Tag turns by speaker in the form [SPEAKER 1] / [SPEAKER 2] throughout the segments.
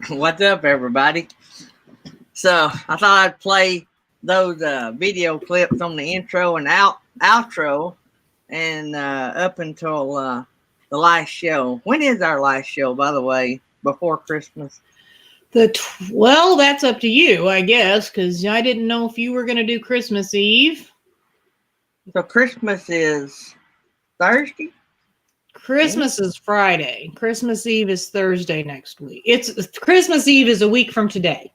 [SPEAKER 1] What's up, everybody? So I thought I'd play those video clips on the intro and outro, and up until the last show. When is our last show, by the way? Before Christmas?
[SPEAKER 2] Well, that's up to you, I guess, because I didn't know if you were going to do Christmas Eve.
[SPEAKER 1] So Christmas is Thursday.
[SPEAKER 2] Christmas is Friday. Christmas Eve is Thursday next week. It's Christmas Eve is a week from today.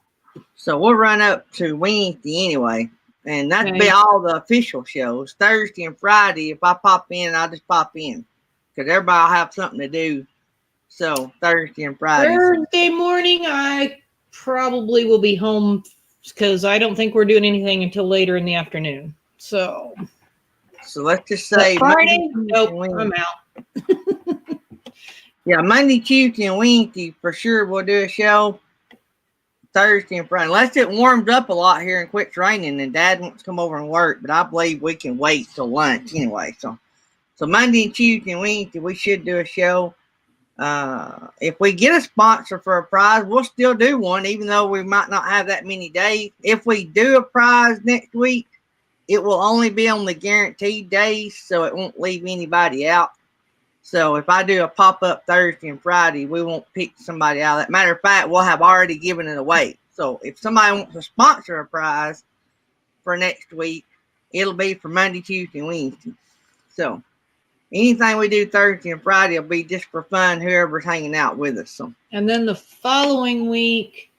[SPEAKER 1] So we'll run up to Wednesday anyway, and that'll
[SPEAKER 2] Okay.
[SPEAKER 1] be all the official shows. Thursday and Friday, if I pop in, I'll just pop in because everybody will have something to do. So Thursday and Friday.
[SPEAKER 2] Thursday morning, I probably will be home because I don't think we're doing anything until later in the afternoon. So
[SPEAKER 1] let's just say
[SPEAKER 2] Friday.
[SPEAKER 1] Monday,
[SPEAKER 2] Nope,
[SPEAKER 1] Wednesday.
[SPEAKER 2] I'm out.
[SPEAKER 1] Yeah, Monday, Tuesday, and Wednesday for sure we'll do a show. Thursday and Friday. Unless it warms up a lot here and quits raining and Dad wants to come over and work, but I believe we can wait till lunch anyway. So Monday, Tuesday, and Wednesday we should do a show. If we get a sponsor for a prize, we'll still do one, even though we might not have that many days. If we do a prize next week, it will only be on the guaranteed days, so it won't leave anybody out. So if I do a pop-up Thursday and Friday, we won't pick somebody out. As a matter of fact, we'll have already given it away. So if somebody wants to sponsor a prize for next week, it'll be for Monday, Tuesday, and Wednesday. So anything we do Thursday and Friday will be just for fun, whoever's hanging out with us. So.
[SPEAKER 2] And then the following week,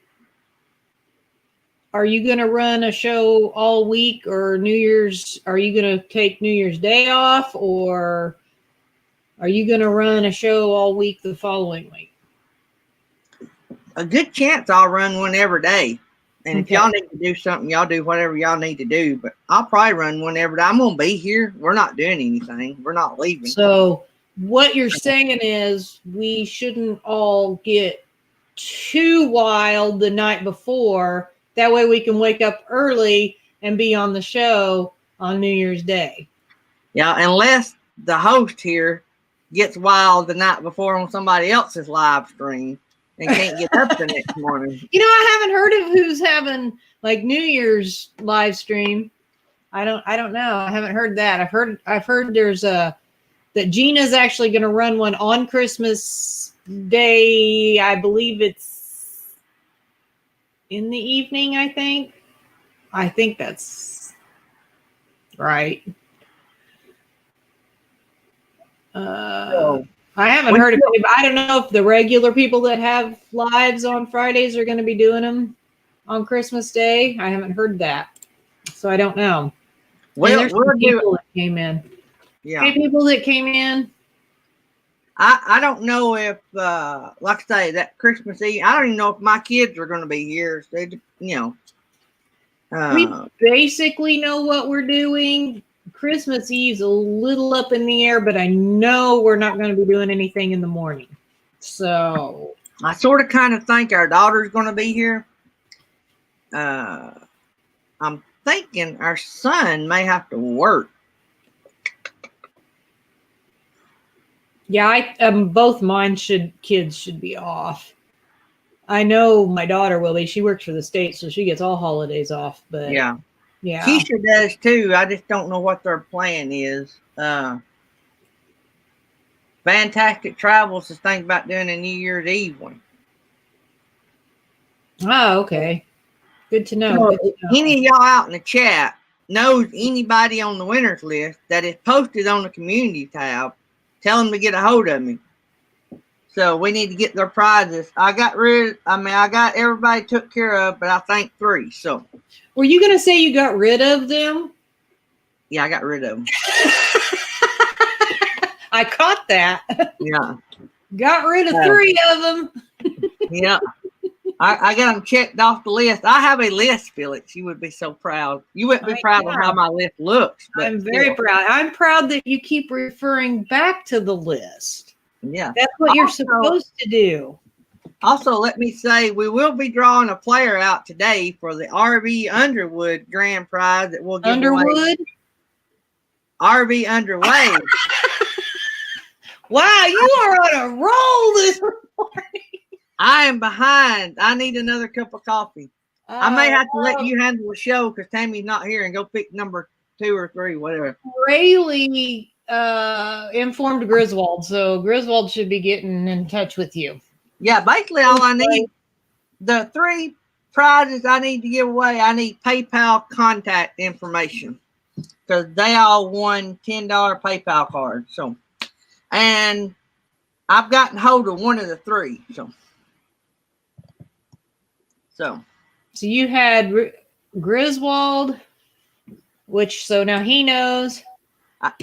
[SPEAKER 2] are you going to run a show all week or New Year's? Are you going to take New Year's Day off, or are you going to run a show all week the following week?
[SPEAKER 1] A good chance I'll run one every day. And
[SPEAKER 2] Okay.
[SPEAKER 1] if y'all need to do something, y'all do whatever y'all need to do. But I'll probably run one every day. I'm going to be here. We're not doing anything. We're not leaving.
[SPEAKER 2] So what you're saying is we shouldn't all get too wild the night before. That way we can wake up early and be on the show on New Year's Day.
[SPEAKER 1] Yeah, unless the host here gets wild the night before on somebody else's live stream and can't get up the next morning.
[SPEAKER 2] You know, I haven't heard of who's having like New Year's live stream. I don't know. I haven't heard that. I've heard there's that Gina's actually going to run one on Christmas Day. I believe it's in the evening, I think that's right. I haven't heard of it. I don't know if the regular people that have lives on Fridays are going to be doing them on Christmas Day. I haven't heard that, so I don't know.
[SPEAKER 1] Well,
[SPEAKER 2] there's some people that came in.
[SPEAKER 1] Yeah.
[SPEAKER 2] Hey, people that came in.
[SPEAKER 1] I don't know if, like I say, that Christmas Eve, I don't even know if my kids are going to be here. So they,
[SPEAKER 2] We basically know what we're doing. Christmas Eve's a little up in the air, but I know we're not going to be doing anything in the morning. So
[SPEAKER 1] I sort of kind of think our daughter's going to be here. I'm thinking our son may have to work.
[SPEAKER 2] Yeah, both mine kids should be off. I know my daughter will be. She works for the state, so she gets all holidays off. But
[SPEAKER 1] yeah.
[SPEAKER 2] Keisha
[SPEAKER 1] does too. I just don't know what their plan is. Fantastic Travels is thinking about doing a New Year's Eve one.
[SPEAKER 2] Oh, okay. Good to know.
[SPEAKER 1] So any of y'all out in the chat knows anybody on the winners list that is posted on the community tab, tell them to get a hold of me. So we need to get their prizes. I got everybody took care of, but I think 3. So
[SPEAKER 2] were you going to say you got rid of them?
[SPEAKER 1] Yeah, I got rid of them.
[SPEAKER 2] I caught that.
[SPEAKER 1] Yeah.
[SPEAKER 2] Got rid of 3 of them.
[SPEAKER 1] Yeah. I got them checked off the list. I have a list, Felix. You would be so proud. You wouldn't be proud of how my list looks. But
[SPEAKER 2] I'm very proud. I'm proud that you keep referring back to the list.
[SPEAKER 1] Yeah.
[SPEAKER 2] That's what you're supposed to do.
[SPEAKER 1] Also, let me say, we will be drawing a player out today for the RV Underwood grand prize that we'll give
[SPEAKER 2] Underwood?
[SPEAKER 1] away. RV Underway.
[SPEAKER 2] Wow, you are on a roll this morning.
[SPEAKER 1] I am behind. I need another cup of coffee. I may have to let you handle the show because Tammy's not here and go pick number 2 or 3, whatever.
[SPEAKER 2] Rayleigh informed Griswold, so Griswold should be getting in touch with you.
[SPEAKER 1] Yeah, basically all I need, the 3 prizes I need to give away, I need PayPal contact information because they all won $10 PayPal cards. So, and I've gotten hold of one of the 3. So
[SPEAKER 2] you had Griswold, so now he knows.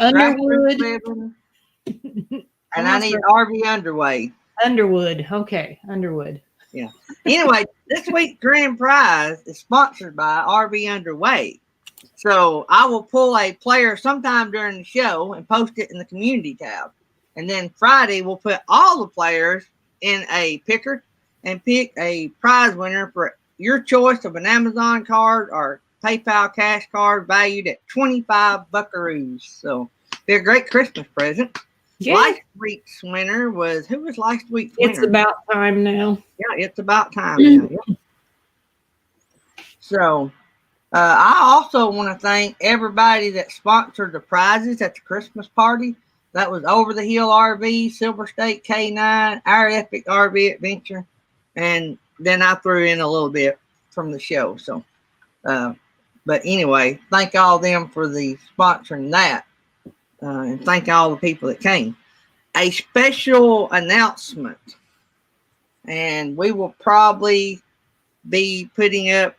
[SPEAKER 2] Underwood.
[SPEAKER 1] And I need RV Underway.
[SPEAKER 2] Underwood. Okay, Underwood.
[SPEAKER 1] Yeah. Anyway, this week's grand prize is sponsored by RV Underway. So I will pull a player sometime during the show and post it in the community tab. And then Friday, we'll put all the players in a picker and pick a prize winner for your choice of an Amazon card or PayPal cash card valued at 25 buckaroos. So be a great Christmas present. Yeah. Last week's winner was, who was last week's winner?
[SPEAKER 2] It's about time now.
[SPEAKER 1] Yeah, it's about time now. Yeah. So I also want to thank everybody that sponsored the prizes at the Christmas party. That was Over the Hill RV, Silver State K9, Our Epic RV Adventure, and then I threw in a little bit from the show. So, but anyway, thank all of them for the sponsoring that. And thank all the people that came. A special announcement, and we will probably be posting it,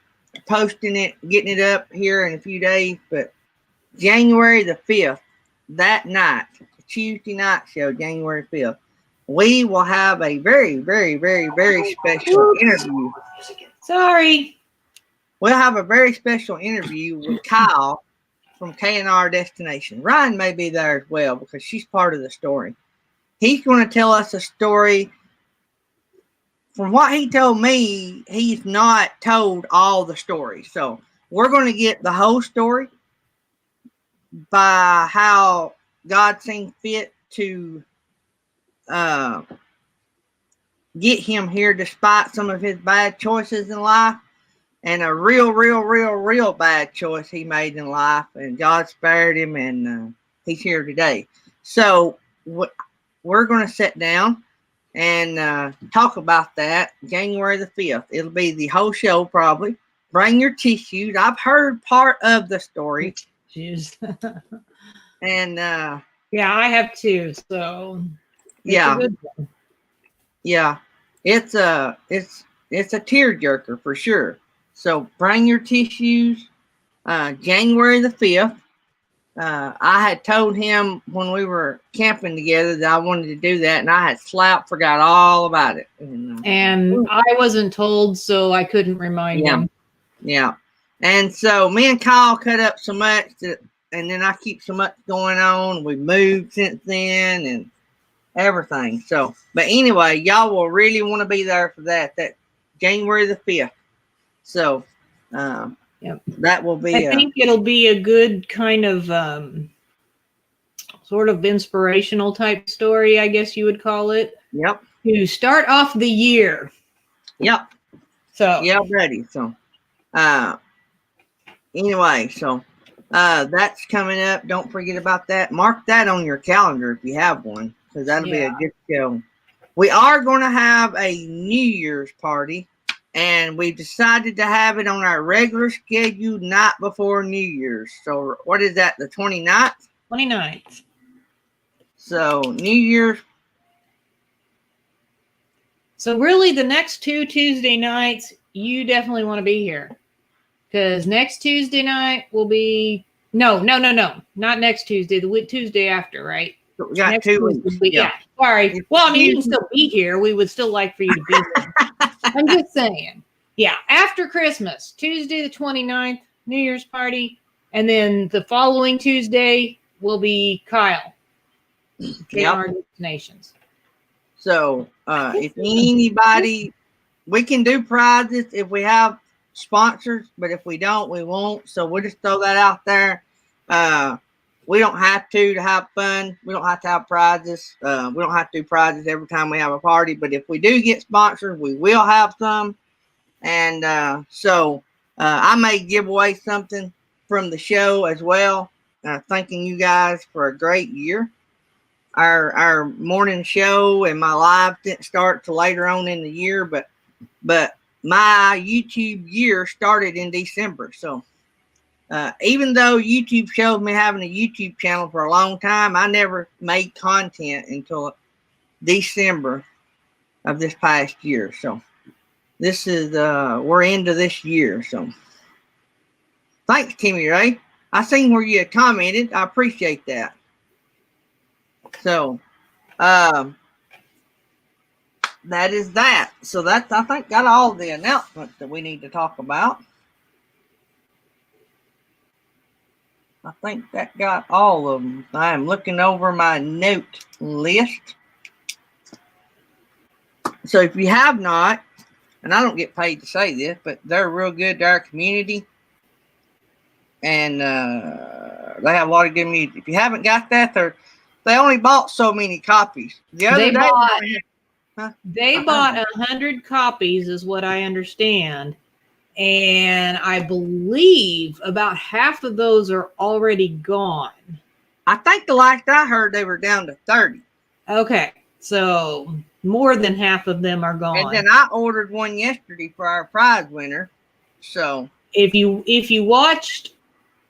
[SPEAKER 1] getting it up here in a few days, but January the 5th, that night, Tuesday night show, January 5th, we will have a very, very, very, very special interview.
[SPEAKER 2] Sorry.
[SPEAKER 1] We'll have a very special interview with Kyle from K&R Destination. Ryan may be there as well because she's part of the story. He's going to tell us a story. From what he told me, he's not told all the stories. So we're going to get the whole story by how God seemed fit to get him here despite some of his bad choices in life. And a real bad choice he made in life, and God spared him, and he's here today. So we're going to sit down and talk about that January the 5th. It'll be the whole show probably. Bring your tissues. I've heard part of the story.
[SPEAKER 2] Jeez.
[SPEAKER 1] And
[SPEAKER 2] yeah, I have too. So
[SPEAKER 1] yeah, yeah, it's a tearjerker for sure. So bring your tissues. January the 5th. I had told him when we were camping together that I wanted to do that, and I had forgot all about it.
[SPEAKER 2] And I wasn't told, so I couldn't remind him.
[SPEAKER 1] Yeah. And so me and Kyle cut up so much and then I keep so much going on. We moved since then and everything. So, but anyway, y'all will really want to be there for that January the 5th. So, that will be.
[SPEAKER 2] I think it'll be a good kind of sort of inspirational type story, I guess you would call it.
[SPEAKER 1] Yep.
[SPEAKER 2] To start off the year.
[SPEAKER 1] Yep.
[SPEAKER 2] So.
[SPEAKER 1] Yeah, ready. So, anyway, so that's coming up. Don't forget about that. Mark that on your calendar if you have one, because that'll be a good show. We are going to have a New Year's party. And we decided to have it on our regular scheduled night before New Year's. So what is that, the 29th?
[SPEAKER 2] 29th.
[SPEAKER 1] So New Year's.
[SPEAKER 2] So really the next 2 Tuesday nights, you definitely want to be here. Because next Tuesday night will be, no. Not next Tuesday, the Tuesday after, right?
[SPEAKER 1] So we got 2 weeks.
[SPEAKER 2] Yeah. Sorry. Well, I mean, you can still be here. We would still like for you to be here. I'm just saying. Yeah. After Christmas, Tuesday the 29th, New Year's party. And then the following Tuesday will be Kyle. K&R Destinations.
[SPEAKER 1] So if anybody, we can do prizes if we have sponsors, but if we don't, we won't. So we'll just throw that out there. we don't have to have fun. We don't have to have prizes. We don't have to do prizes every time we have a party. But if we do get sponsors, we will have some. And so I may give away something from the show as well. Thanking you guys for a great year. Our morning show and my live didn't start till later on in the year, but my YouTube year started in December. So even though YouTube showed me having a YouTube channel for a long time, I never made content until December of this past year. So this is we're into this year. So thanks, Timmy Ray. I seen where you commented. I appreciate that. So that is that. So that's, I think, got all the announcements that we need to talk about. I think that got all of them. I am looking over my note list. So if you have not, and I don't get paid to say this, but they're real good to our community. And they have a lot of good music. If you haven't got that, they only bought so many copies. The other day,
[SPEAKER 2] they bought 100 copies, is what I understand. And I believe about half of those are already gone.
[SPEAKER 1] I think the last I heard, they were down to 30.
[SPEAKER 2] Okay, so more than half of them are gone.
[SPEAKER 1] And then I ordered one yesterday for our prize winner. So
[SPEAKER 2] if you watched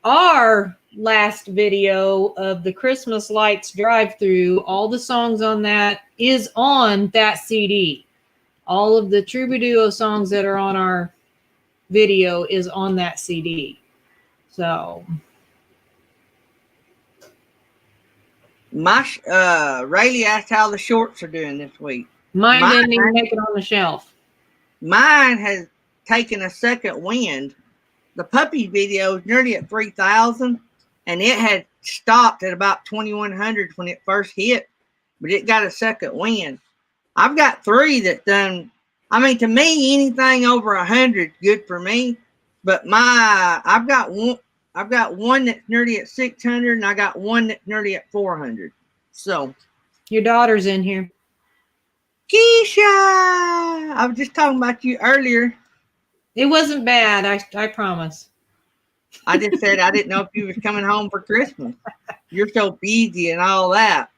[SPEAKER 2] our last video of the Christmas lights drive-through, all the songs on that is on that CD. All of the Troubadour songs that are on our video is on that CD. So
[SPEAKER 1] my Rayleigh asked how the shorts are doing this week.
[SPEAKER 2] Mine didn't even make it on the shelf.
[SPEAKER 1] Mine has taken a second wind. The puppy video is nearly at 3,000, and it had stopped at about 2,100 when it first hit, but it got a second wind. I've got 3 that done. I mean, to me, anything over 100 good for me. But I've got one that's nearly at 600, and I got one that's nearly at 400. So
[SPEAKER 2] your daughter's in here.
[SPEAKER 1] Keisha, I was just talking about you earlier.
[SPEAKER 2] It wasn't bad, I promise.
[SPEAKER 1] I just said I didn't know if you was coming home for Christmas. You're so busy and all that.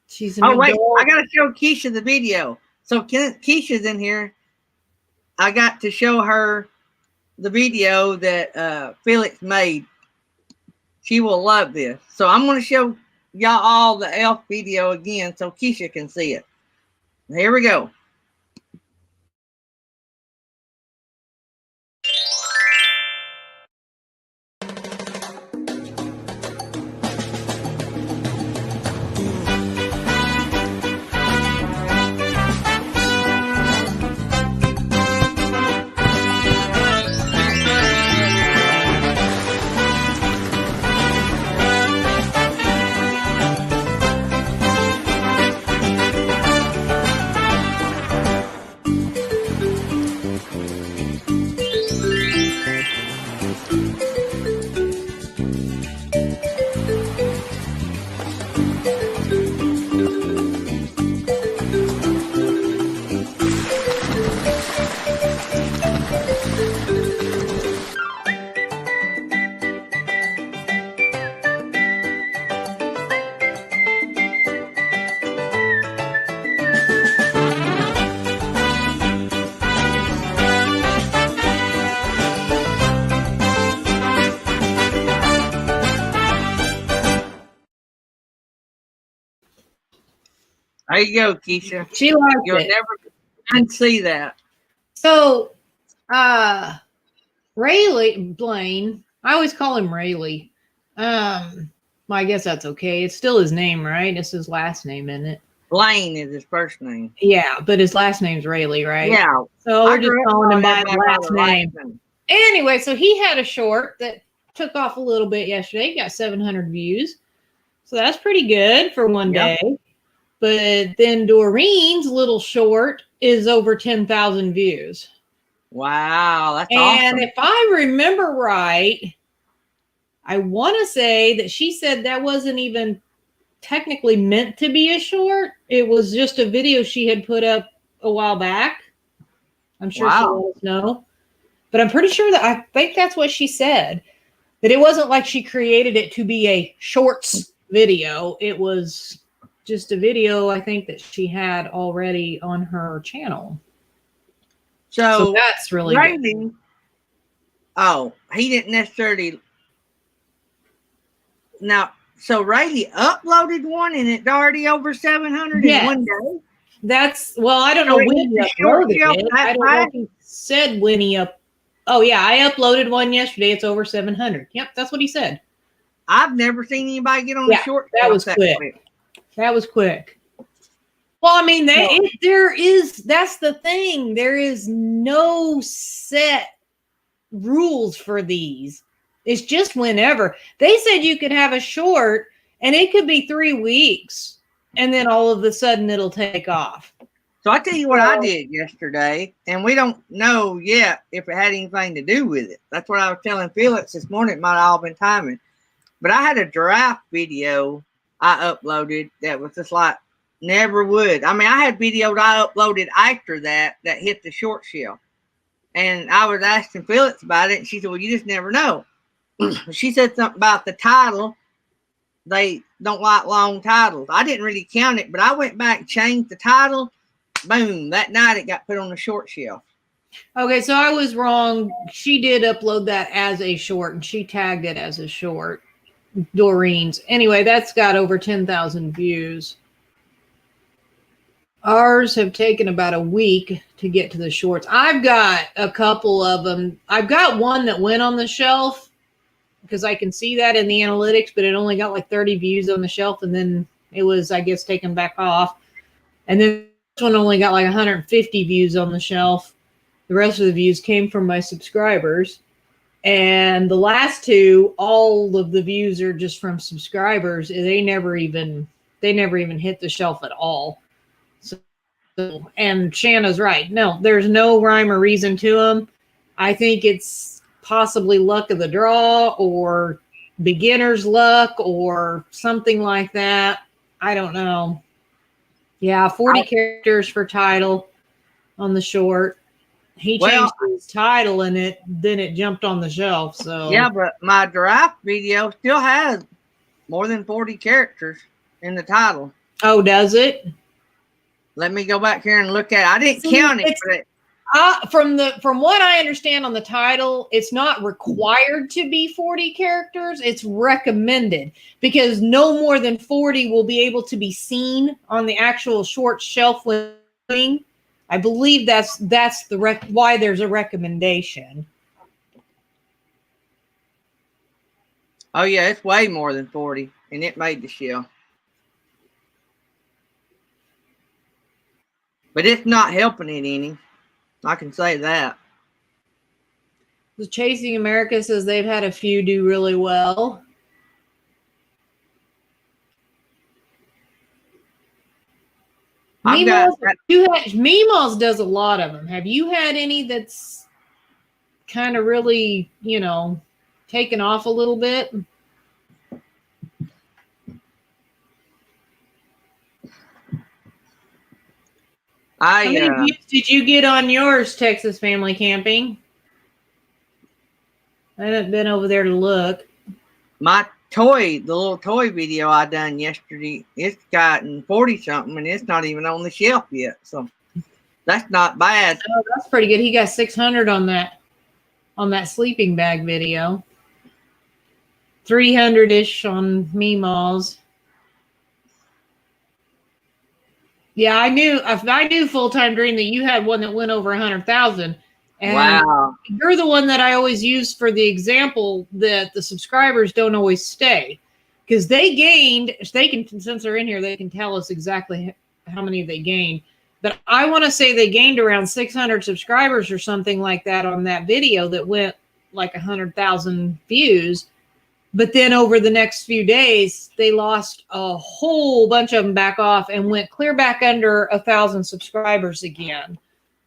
[SPEAKER 2] She's an
[SPEAKER 1] wait,
[SPEAKER 2] adult.
[SPEAKER 1] I gotta show Keisha the video. So Keisha's in here. I got to show her the video that Felix made. She will love this. So I'm going to show y'all all the elf video again so Keisha can see it. Here we go. There you go, Keisha.
[SPEAKER 2] She liked
[SPEAKER 1] You'll
[SPEAKER 2] it.
[SPEAKER 1] never see that.
[SPEAKER 2] So, Rayleigh Blaine, I always call him Rayleigh. Well, I guess that's okay. It's still his name, right? It's his last name, isn't it?
[SPEAKER 1] Blaine is his first name.
[SPEAKER 2] Yeah, but his last name's Rayleigh, right?
[SPEAKER 1] Yeah.
[SPEAKER 2] So we're just calling him by his last
[SPEAKER 1] name.
[SPEAKER 2] Anyway, so he had a short that took off a little bit yesterday. Got 700 views. So that's pretty good for one day. But then Doreen's little short is over 10,000 views.
[SPEAKER 1] Wow, that's
[SPEAKER 2] and
[SPEAKER 1] awesome.
[SPEAKER 2] if I remember right, I want to say that she said that wasn't even technically meant to be a short. It was just a video she had put up a while back. I'm sure she'll let us know. But I'm pretty sure that I think that's what she said. That it wasn't like she created it to be a shorts video. It was just a video, I think, that she had already on her channel. So that's really good.
[SPEAKER 1] Oh, he didn't necessarily. Now, so Rayleigh uploaded one and it's already over 700 in one day?
[SPEAKER 2] That's, well, I don't know when he uploaded it. I don't know if he said when he Oh, yeah, I uploaded one yesterday. It's over 700. Yep, that's what he said.
[SPEAKER 1] I've never seen anybody get on the short.
[SPEAKER 2] That was quick. That was quick. Well, I mean, that's the thing. There is no set rules for these. It's just whenever. They said you could have a short and it could be 3 weeks and then all of a sudden it'll take off.
[SPEAKER 1] So I tell you what I did yesterday, and we don't know yet if it had anything to do with it. That's what I was telling Felix this morning. It might have all been timing. But I had a giraffe video I uploaded that was just like never would. I mean, I had videos I uploaded after that hit the short shelf. And I was asking Felix about it, and she said, well, you just never know. She said something about the title. They don't like long titles. I didn't really count it, but I went back and changed the title. Boom. That night it got put on the short shelf.
[SPEAKER 2] Okay, so I was wrong. She did upload that as a short, and she tagged it as a short. Doreen's. Anyway, that's got over 10,000 views. Ours have taken about a week to get to the shorts. I've got a couple of them. I've got one that went on the shelf because I can see that in the analytics, but it only got like 30 views on the shelf, and then it was, I guess, taken back off. And then this one only got like 150 views on the shelf. The rest of the views came from my subscribers. And the last two, all of the views are just from subscribers. They never even hit the shelf at all. So, and Shanna's right. No, there's no rhyme or reason to them. I think it's possibly luck of the draw or beginner's luck or something like that. I don't know. Yeah, 40 characters for title on the short. He changed his title and then it jumped on the shelf. So
[SPEAKER 1] yeah, but my giraffe video still has more than 40 characters in the title.
[SPEAKER 2] Oh, does it?
[SPEAKER 1] Let me go back here and look at it. I didn't count it, but
[SPEAKER 2] from what I understand on the title, it's not required to be 40 characters. It's recommended because no more than 40 will be able to be seen on the actual short shelf thing. I believe that's why there's a recommendation.
[SPEAKER 1] Oh yeah, it's way more than 40, and it made the shelf. But it's not helping it any. I can say that.
[SPEAKER 2] The Chasing America says they've had a few do really well. Meemaws does a lot of them. Have you had any that's kind of really, taken off a little bit? How many views did you get on yours, Texas Family Camping? I haven't been over there to look.
[SPEAKER 1] The little toy video I done yesterday, it's gotten 40 something and it's not even on the shelf yet. So that's not bad.
[SPEAKER 2] Oh, that's pretty good. He got 600 on that sleeping bag video. 300-ish on Meemaws. Yeah, I knew Full-Time Dream that you had one that went over 100,000. And
[SPEAKER 1] wow.
[SPEAKER 2] You're the one that I always use for the example that the subscribers don't always stay because they gained, since they're in here, they can tell us exactly how many they gained. But I want to say they gained around 600 subscribers or something like that on that video that went like 100,000 views. But then over the next few days, they lost a whole bunch of them back off and went clear back under 1,000 subscribers again.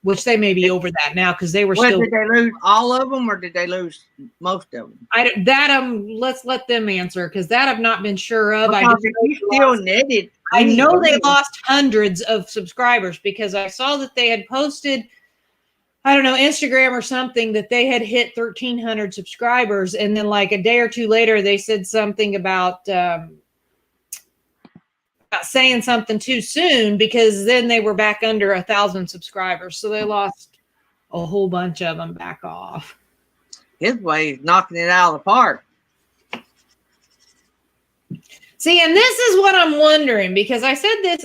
[SPEAKER 2] which they may be over that now because they were
[SPEAKER 1] Well,
[SPEAKER 2] still.
[SPEAKER 1] did they lose all of them, or did they lose most of them?
[SPEAKER 2] Let's let them answer because that I've not been sure of.
[SPEAKER 1] Because if you still netted,
[SPEAKER 2] I know they lost hundreds of subscribers because I saw that they had posted, I don't know, Instagram or something, that they had hit 1,300 subscribers. And then like a day or two later, they said something about saying something too soon because then they were back under 1,000 subscribers. So they lost a whole bunch of them back off.
[SPEAKER 1] His way is knocking it out of the park.
[SPEAKER 2] See, and this is what I'm wondering because I said this.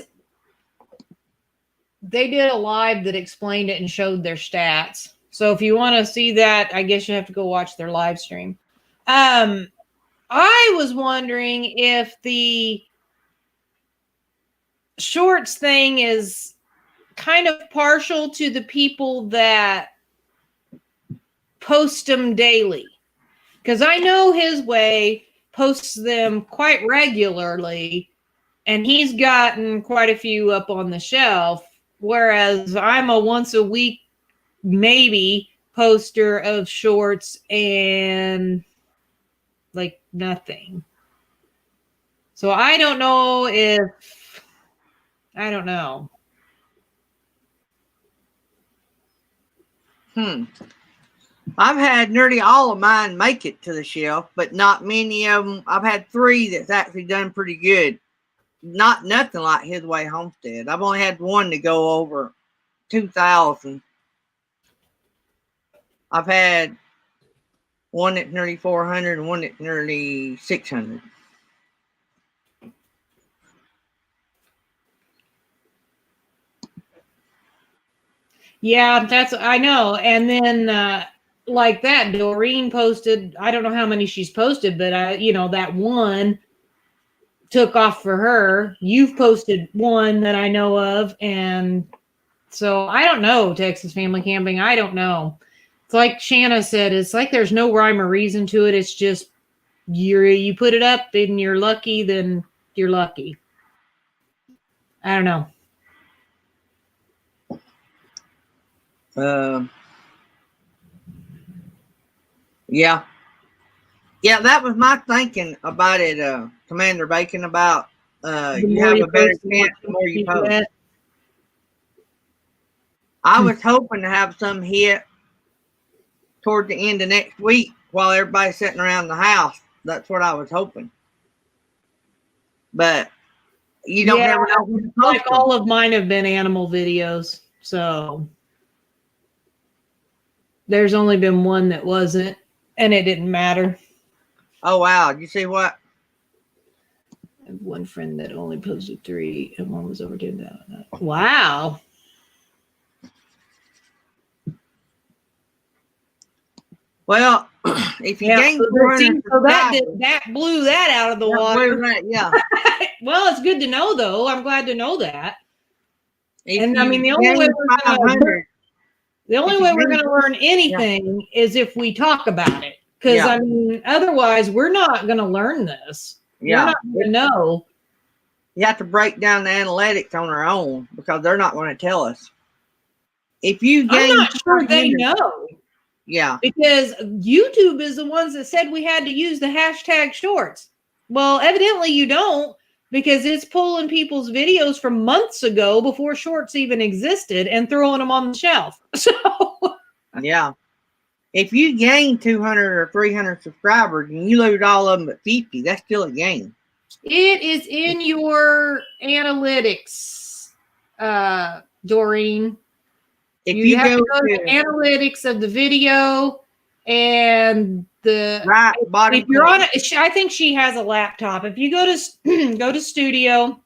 [SPEAKER 2] They did a live that explained it and showed their stats. So if you want to see that, I guess you have to go watch their live stream. I was wondering if the shorts thing is kind of partial to the people that post them daily. Because I know his way posts them quite regularly, and he's gotten quite a few up on the shelf, whereas I'm a once a week maybe poster of shorts and like nothing. So I don't know.
[SPEAKER 1] I've had nearly all of mine make it to the shelf, but not many of them. I've had 3 that's actually done pretty good. Nothing like His Way Homestead. I've only had one to go over 2,000. I've had one that's nearly 400 and one that's nearly 600.
[SPEAKER 2] Yeah, I know. And then like that, Doreen posted, I don't know how many she's posted, but that one took off for her. You've posted one that I know of. And so I don't know, Texas Family Camping. I don't know. It's like Shanna said, it's like there's no rhyme or reason to it. It's just you put it up and you're lucky, then you're lucky. I don't know.
[SPEAKER 1] Yeah, that was my thinking about it, Commander Bacon, about you have a better chance the more you post. I was hoping to have some hit toward the end of next week while everybody's sitting around the house. That's what I was hoping. But you don't never know when to post
[SPEAKER 2] like
[SPEAKER 1] them.
[SPEAKER 2] all of mine have been animal videos, so there's only been one that wasn't, and it didn't matter.
[SPEAKER 1] Oh wow! You see what?
[SPEAKER 2] I have one friend that only posted 3, and one was over 10,000. Wow.
[SPEAKER 1] Well, if you gain
[SPEAKER 2] so that blew that out of the water.
[SPEAKER 1] Yeah.
[SPEAKER 2] Well, it's good to know, though. I'm glad to know that. And I mean, the only way we're going to learn anything is if we talk about it. Because I mean, otherwise, we're not going to learn this.
[SPEAKER 1] Yeah.
[SPEAKER 2] We're not going to know.
[SPEAKER 1] You have to break down the analytics on our own because they're not going to tell us. If you gain,
[SPEAKER 2] I'm not sure they know.
[SPEAKER 1] Yeah.
[SPEAKER 2] Because YouTube is the ones that said we had to use the hashtag shorts. Well, evidently you don't, because it's pulling people's videos from months ago before shorts even existed and throwing them on the shelf. So
[SPEAKER 1] yeah. If you gain 200 or 300 subscribers and you lose all of them at 50, that's still a gain.
[SPEAKER 2] It is in your analytics, Doreen.
[SPEAKER 1] If
[SPEAKER 2] you have to go to the analytics of the video and the
[SPEAKER 1] right bottom.
[SPEAKER 2] If you're on it, I think she has a laptop. If you go to Studio,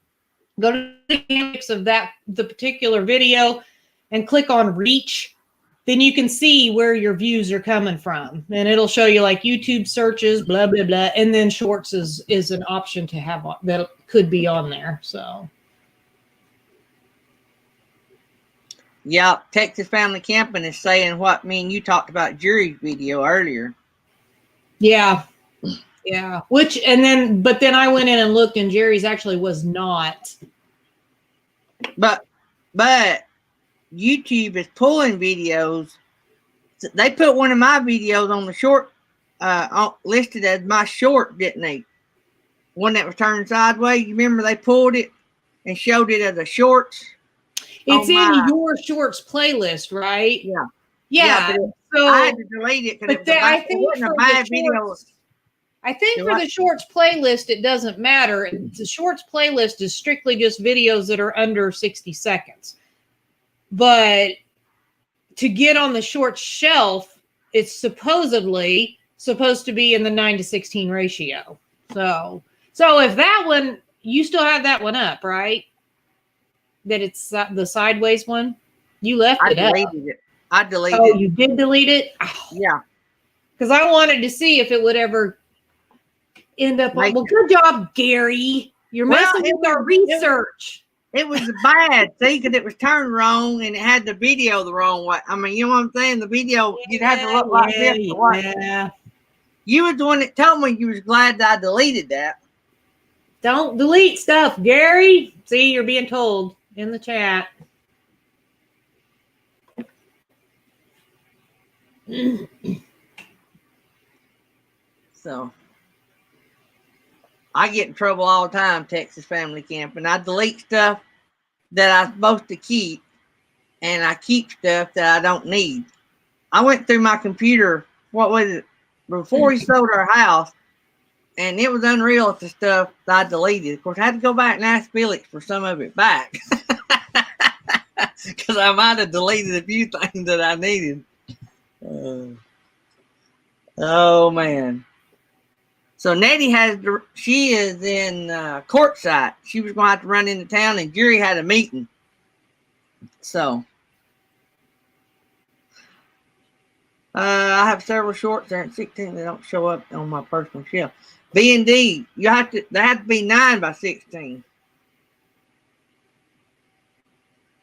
[SPEAKER 2] go to the analytics of the particular video, and click on Reach, then you can see where your views are coming from, and it'll show you like YouTube searches, blah blah blah, and then Shorts is an option to have that could be on there. So.
[SPEAKER 1] Yeah, Texas Family Camping is saying what me and you talked about Jerry's video earlier.
[SPEAKER 2] Yeah. Yeah. But then I went in and looked and Jerry's actually was not.
[SPEAKER 1] But YouTube is pulling videos. They put one of my videos on the short, listed as my short, didn't they? One that was turned sideways. You remember they pulled it and showed it as a shorts?
[SPEAKER 2] It's in your shorts playlist, right?
[SPEAKER 1] Yeah.
[SPEAKER 2] Yeah.
[SPEAKER 1] So I had to delete it because
[SPEAKER 2] I think for the
[SPEAKER 1] bad video.
[SPEAKER 2] I think for the shorts playlist, it doesn't matter. The shorts playlist is strictly just videos that are under 60 seconds. But to get on the short shelf, it's supposedly supposed to be in the 9:16 ratio. So if that one, you still have that one up, right? That it's the sideways one. You left it up.
[SPEAKER 1] I deleted it.
[SPEAKER 2] Oh, you did delete it? Oh.
[SPEAKER 1] Yeah.
[SPEAKER 2] Because I wanted to see if it would ever end up on. Well, good job, Gary. You're messing with our research.
[SPEAKER 1] It was bad, see, because it was turned wrong and it had the video the wrong way. I mean, you know what I'm saying? The video, you'd have to look like this. Yeah. You were the one that told me you was glad that I deleted that.
[SPEAKER 2] Don't delete stuff, Gary. See, you're being told in the chat.
[SPEAKER 1] So I get in trouble all the time, Texas Family Camp, and I delete stuff that I'm supposed to keep, and I keep stuff that I don't need. I went through my computer, what was it, before we sold our house, and it was unreal at the stuff that I deleted. Of course, I had to go back and ask Felix for some of it back because I might have deleted a few things that I needed. Oh, man. So Nettie she is in Quartzsite. She was going to have to run into town, and Jerry had a meeting. So I have several shorts there at 16 that don't show up on my personal shelf. B&D, they have to be 9x16.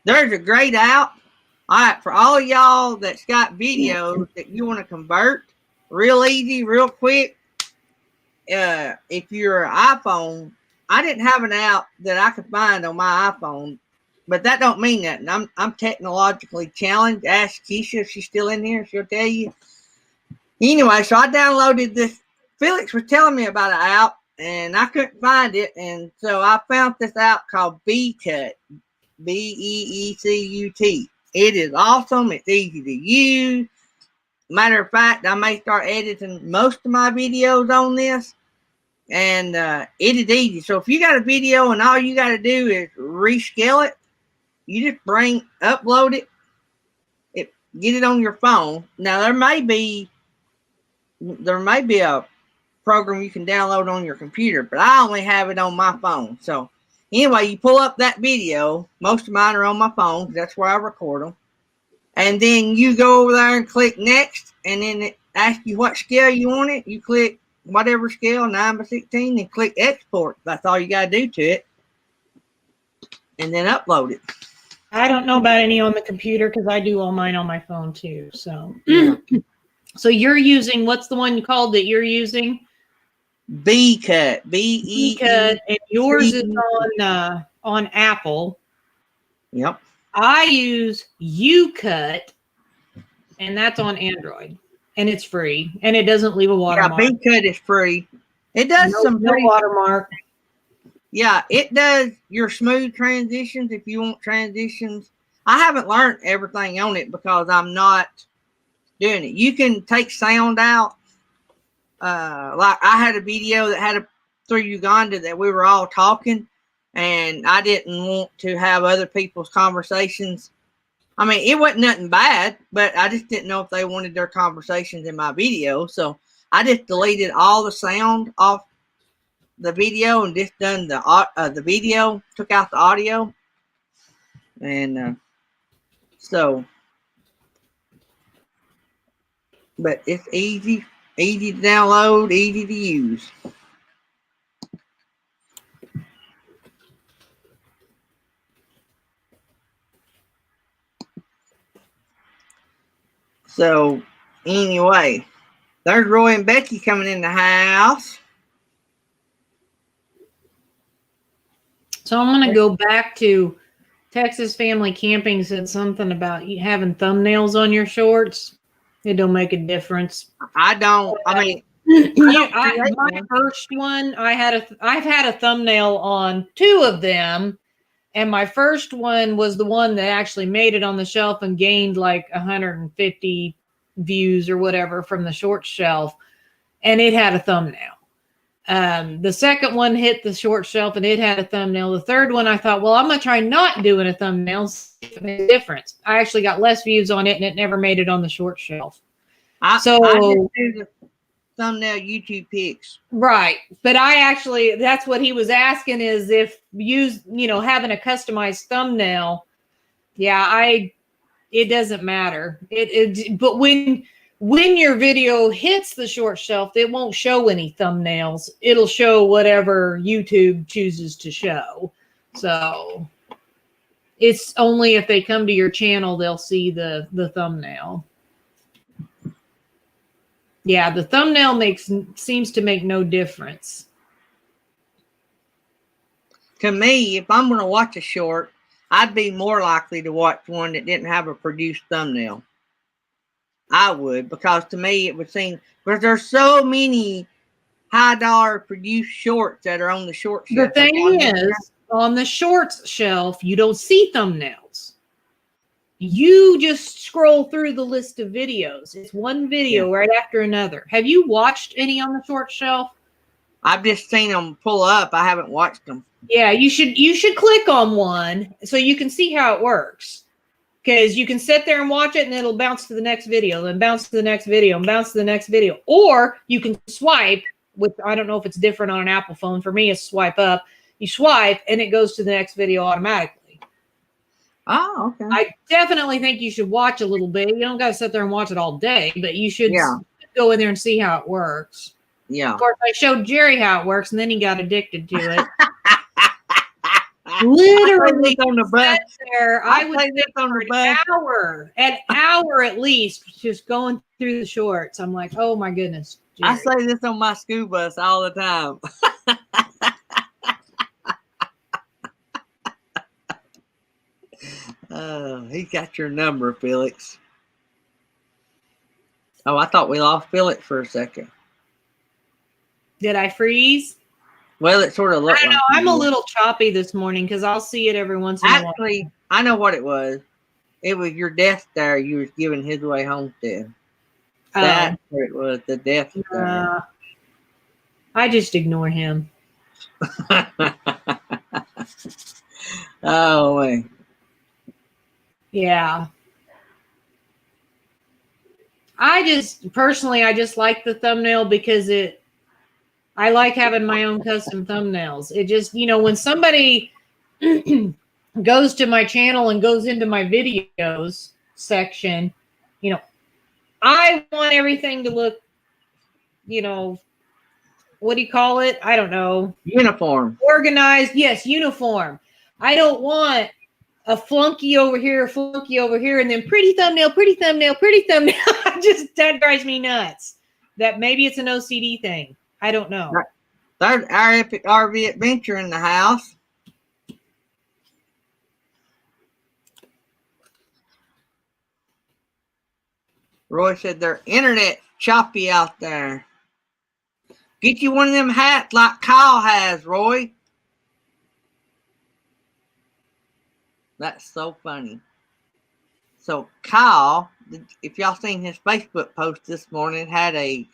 [SPEAKER 1] There's a grayed out. All right, for all y'all that's got videos that you want to convert, real easy, real quick. If you're an iPhone, I didn't have an app that I could find on my iPhone, but that don't mean nothing. I'm technologically challenged. Ask Keisha if she's still in here. She'll tell you. Anyway, so I downloaded this. Felix was telling me about an app, and I couldn't find it, and so I found this app called Beecut, Beecut. It is awesome. It's easy to use. Matter of fact, I may start editing most of my videos on this. And it is easy. So if you got a video and all you got to do is rescale it, you just upload it, get it on your phone. Now there may be a program you can download on your computer, but I only have it on my phone. So anyway, you pull up that video. Most of mine are on my phone because that's where I record them. And then you go over there and click next, and then it asks you what scale you want it. You click whatever scale, 9x16, and click export. That's all you got to do to it. And then upload it.
[SPEAKER 2] I don't know about any on the computer because I do all mine on my phone too. So, So you're using, what's the one called that you're using?
[SPEAKER 1] Beecut. Beecut.
[SPEAKER 2] And yours is on Apple.
[SPEAKER 1] Yep.
[SPEAKER 2] I use UCut, and that's on Android. And it's free, and it doesn't leave a watermark.
[SPEAKER 1] Yeah, Beecut is free. It does no
[SPEAKER 2] watermark.
[SPEAKER 1] Yeah, it does your smooth transitions if you want transitions. I haven't learned everything on it because I'm not doing it. You can take sound out. Like I had a video that had through Uganda that we were all talking, and I didn't want to have other people's conversations. I mean, it wasn't nothing bad, but I just didn't know if they wanted their conversations in my video. So I just deleted all the sound off the video and just done the video, took out the audio. And but it's easy to download, easy to use. So anyway, there's Roy and Becky coming in the house.
[SPEAKER 2] So I'm going to go back to Texas Family Camping said something about you having thumbnails on your shorts. It don't make a difference.
[SPEAKER 1] I don't. I mean, create
[SPEAKER 2] My
[SPEAKER 1] one.
[SPEAKER 2] first one, I've had a thumbnail on 2 of them, and my first one was the one that actually made it on the shelf and gained like 150 views or whatever from the short shelf, and it had a thumbnail. The second one hit the short shelf and it had a thumbnail. The third one, I thought, well, I'm gonna try not doing a thumbnail, see if it makes a difference. I actually got less views on it, and it never made it on the short shelf.
[SPEAKER 1] I just do the thumbnail YouTube pics.
[SPEAKER 2] Right. But that's what he was asking, is if having a customized thumbnail. Yeah, it doesn't matter. But when your video hits the short shelf, it won't show any thumbnails. It'll show whatever YouTube chooses to show. So it's only if they come to your channel, they'll see the thumbnail. Yeah, the thumbnail seems to make no difference.
[SPEAKER 1] To me, if I'm going to watch a short, I'd be more likely to watch one that didn't have a produced thumbnail. I would, because to me it would seem, because there's so many high dollar produced shorts that are on the short shelf.
[SPEAKER 2] The thing is, on the shorts shelf, you don't see thumbnails. You just scroll through the list of videos. It's one video right after another. Have you watched any on the short shelf?
[SPEAKER 1] I've just seen them pull up. I haven't watched them.
[SPEAKER 2] Yeah, you should click on one so you can see how it works. Because you can sit there and watch it and it'll bounce to the next video, then bounce to the next video, and bounce to the next video. Or you can swipe, with, I don't know if it's different on an Apple phone. For me, it's swipe up. You swipe and it goes to the next video automatically.
[SPEAKER 1] Oh, okay.
[SPEAKER 2] I definitely think you should watch a little bit. You don't got to sit there and watch it all day, but you should go in there and see how it works.
[SPEAKER 1] Yeah.
[SPEAKER 2] Of course, I showed Jerry how it works, and then he got addicted to it. Literally
[SPEAKER 1] on the bus.
[SPEAKER 2] There, I would
[SPEAKER 1] say this on the bus.
[SPEAKER 2] an hour at least, just going through the shorts. I'm like, oh my goodness, Jerry.
[SPEAKER 1] I say this on my school bus all the time. He got your number, Felix. Oh, I thought we lost Felix for a second.
[SPEAKER 2] Did I freeze?
[SPEAKER 1] Well, it sort of looked.
[SPEAKER 2] I don't know. I'm a little choppy this morning because I'll see it every once in a while.
[SPEAKER 1] Actually, I know what it was. It was your death there. You was giving his way homestead. That's where it was. The death there.
[SPEAKER 2] I just ignore him.
[SPEAKER 1] Oh, wait.
[SPEAKER 2] Yeah. I just like the thumbnail because I like having my own custom thumbnails. It just, when somebody goes to my channel and goes into my videos section, I want everything to look, what do you call it? I don't know.
[SPEAKER 1] Uniform.
[SPEAKER 2] Organized. Yes, uniform. I don't want a flunky over here, and then pretty thumbnail, pretty thumbnail, pretty thumbnail. That drives me nuts. That maybe it's an OCD thing. I don't know.
[SPEAKER 1] There's our Epic RV Adventure in the house. Roy said their internet choppy out there. Get you one of them hats like Kyle has, Roy. That's so funny. So Kyle, if y'all seen his Facebook post this morning, had a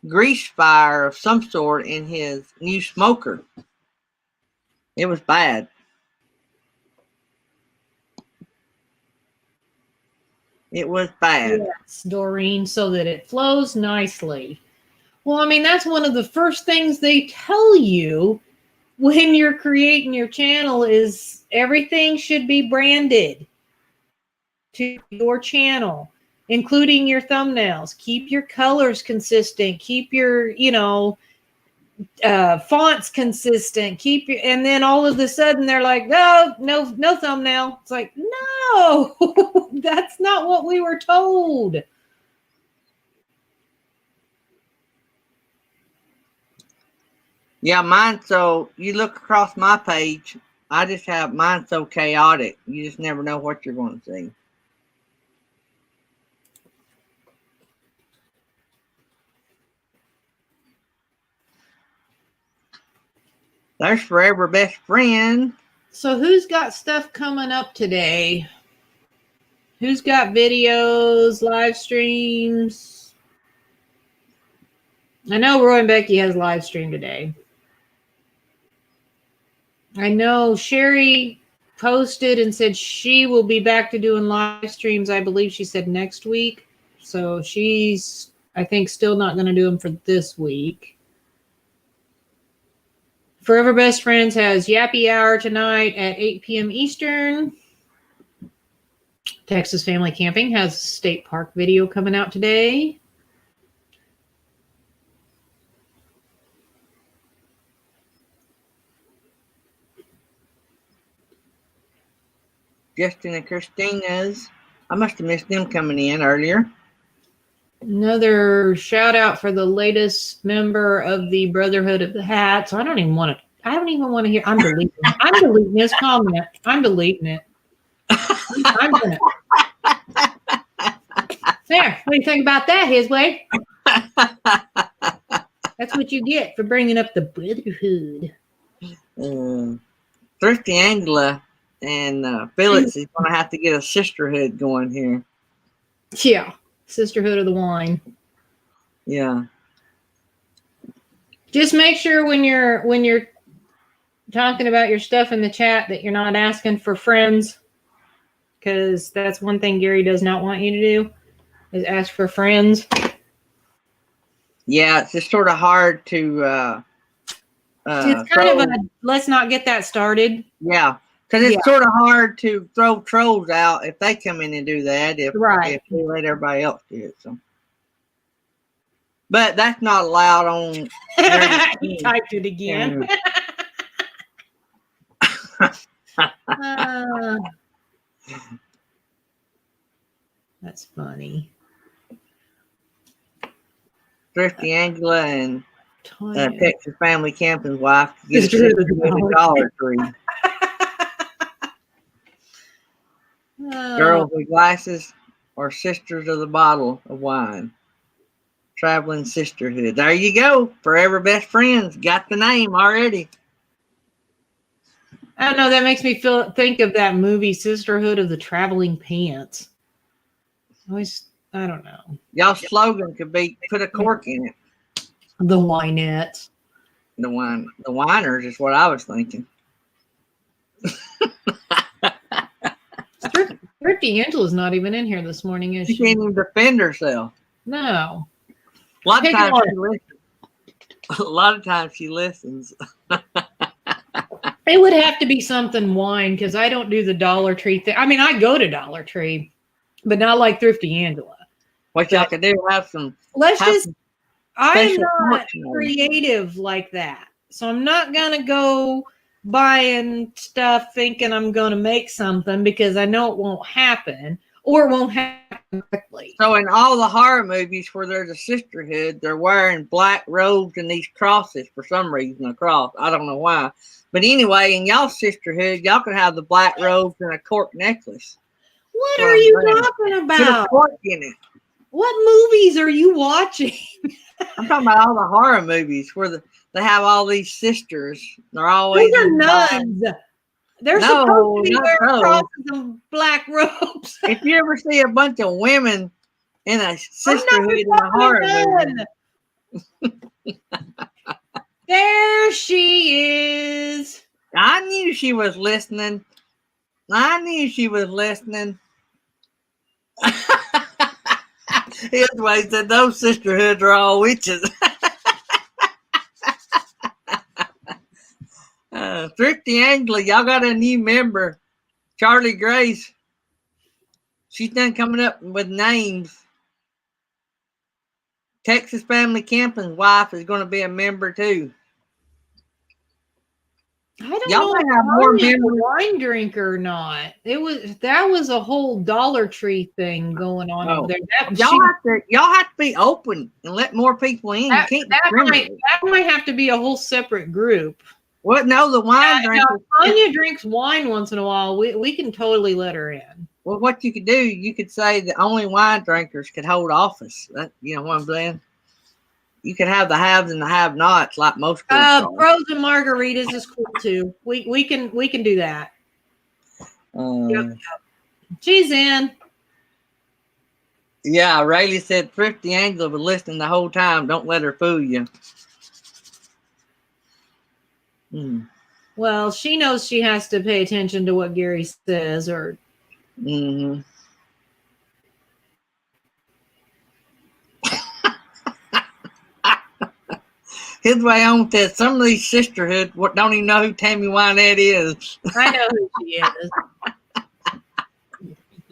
[SPEAKER 1] grease fire of some sort in his new smoker. It was bad. It was bad.
[SPEAKER 2] Yes, Doreen, so that it flows nicely. Well, I mean, that's one of the first things they tell you when you're creating your channel is everything should be branded to your channel, including your thumbnails. Keep your colors consistent. Keep your, fonts consistent. And then all of a sudden they're like, no thumbnail. It's like, no, that's not what we were told.
[SPEAKER 1] Yeah, mine. So you look across my page, I just have mine so chaotic. You just never know what you're going to see. There's Forever Best Friend.
[SPEAKER 2] So who's got stuff coming up today? Who's got videos, live streams? I know Roy and Becky has live stream today. I know Sherry posted and said she will be back to doing live streams. I believe she said next week. So she's, I think, still not going to do them for this week. Forever Best Friends has Yappy Hour tonight at 8 p.m. Eastern. Texas Family Camping has State Park video coming out today.
[SPEAKER 1] Justin and Christina's. I must have missed them coming in earlier.
[SPEAKER 2] Another shout out for the latest member of the Brotherhood of the Hat. So I don't even want to hear. I'm deleting it. I'm deleting his comment. I'm deleting it. I'm gonna. There. What do you think about that, his way? That's what you get for bringing up the Brotherhood.
[SPEAKER 1] Thrifty Angela and Phyllis is going to have to get a sisterhood going here.
[SPEAKER 2] Yeah. Sisterhood of the Wine.
[SPEAKER 1] Yeah.
[SPEAKER 2] Just make sure when you're talking about your stuff in the chat that you're not asking for friends, because that's one thing Gary does not want you to do, is ask for friends.
[SPEAKER 1] Yeah, it's just sort of hard to
[SPEAKER 2] It's kind of a let's not get that started.
[SPEAKER 1] Yeah, because it's sort of hard to throw trolls out if they come in and do that. If we let everybody else do it, so. But that's not allowed on.
[SPEAKER 2] He typed it again. That's funny.
[SPEAKER 1] Thrifty Angela and Texas Family Camping's wife get a Dollar Tree. Girls with glasses or sisters of the bottle of wine. Traveling sisterhood. There you go. Forever Best Friends. Got the name already.
[SPEAKER 2] I don't know. That makes me think of that movie, Sisterhood of the Traveling Pants. I don't know.
[SPEAKER 1] Y'all's slogan could be "Put a cork in it."
[SPEAKER 2] The Winettes.
[SPEAKER 1] The whiners is what I was thinking.
[SPEAKER 2] Thrifty Angela's not even in here this morning, is she?
[SPEAKER 1] She can't even defend herself.
[SPEAKER 2] No.
[SPEAKER 1] A lot of times she listens.
[SPEAKER 2] It would have to be something wine, because I don't do the Dollar Tree thing. I mean, I go to Dollar Tree, but not like Thrifty Angela.
[SPEAKER 1] What y'all can do, I'm
[SPEAKER 2] not creative like that. So I'm not going to go buying stuff thinking I'm going to make something, because I know it won't happen, or it won't happen quickly.
[SPEAKER 1] So in all the horror movies where there's a sisterhood, they're wearing black robes and these crosses for some reason, a cross. I don't know why. But anyway, in y'all's sisterhood, y'all can have the black robes and a cork necklace.
[SPEAKER 2] What are you talking about?
[SPEAKER 1] Put a cork in it.
[SPEAKER 2] What movies are you watching?
[SPEAKER 1] I'm talking about all the horror movies where they have all these sisters. They're always
[SPEAKER 2] Those are nuns. They're supposed to be wearing crosses and black robes.
[SPEAKER 1] If you ever see a bunch of women in a sisterhood in a horror movie.
[SPEAKER 2] There she is.
[SPEAKER 1] I knew she was listening. His way said those sisterhoods are all witches. Thrifty Angela, y'all got a new member, Charlie Grace. She's done coming up with names. Texas Family Camping's wife is going to be a member too.
[SPEAKER 2] I don't know if I'm a wine drinker or not. That was a whole Dollar Tree thing going on over there.
[SPEAKER 1] Y'all have to be open and let more people in.
[SPEAKER 2] That might have to be a whole separate group.
[SPEAKER 1] What? No, the wine
[SPEAKER 2] Now,
[SPEAKER 1] drinkers.
[SPEAKER 2] Tanya drinks wine once in a while. We can totally let her in.
[SPEAKER 1] Well, what you could do, you could say that only wine drinkers could hold office. That, you know what I'm saying? You could have the haves and the have-nots, like most groups are.
[SPEAKER 2] Frozen margaritas is cool too. We can do that. Yep. She's in.
[SPEAKER 1] Yeah, Rayleigh said Thrifty Angela was listening the whole time. Don't let her fool you.
[SPEAKER 2] Well, she knows she has to pay attention to what Gary says, or.
[SPEAKER 1] Mm-hmm. His way on says some of these sisterhood don't even know who Tammy Wynette is.
[SPEAKER 2] I know who she is.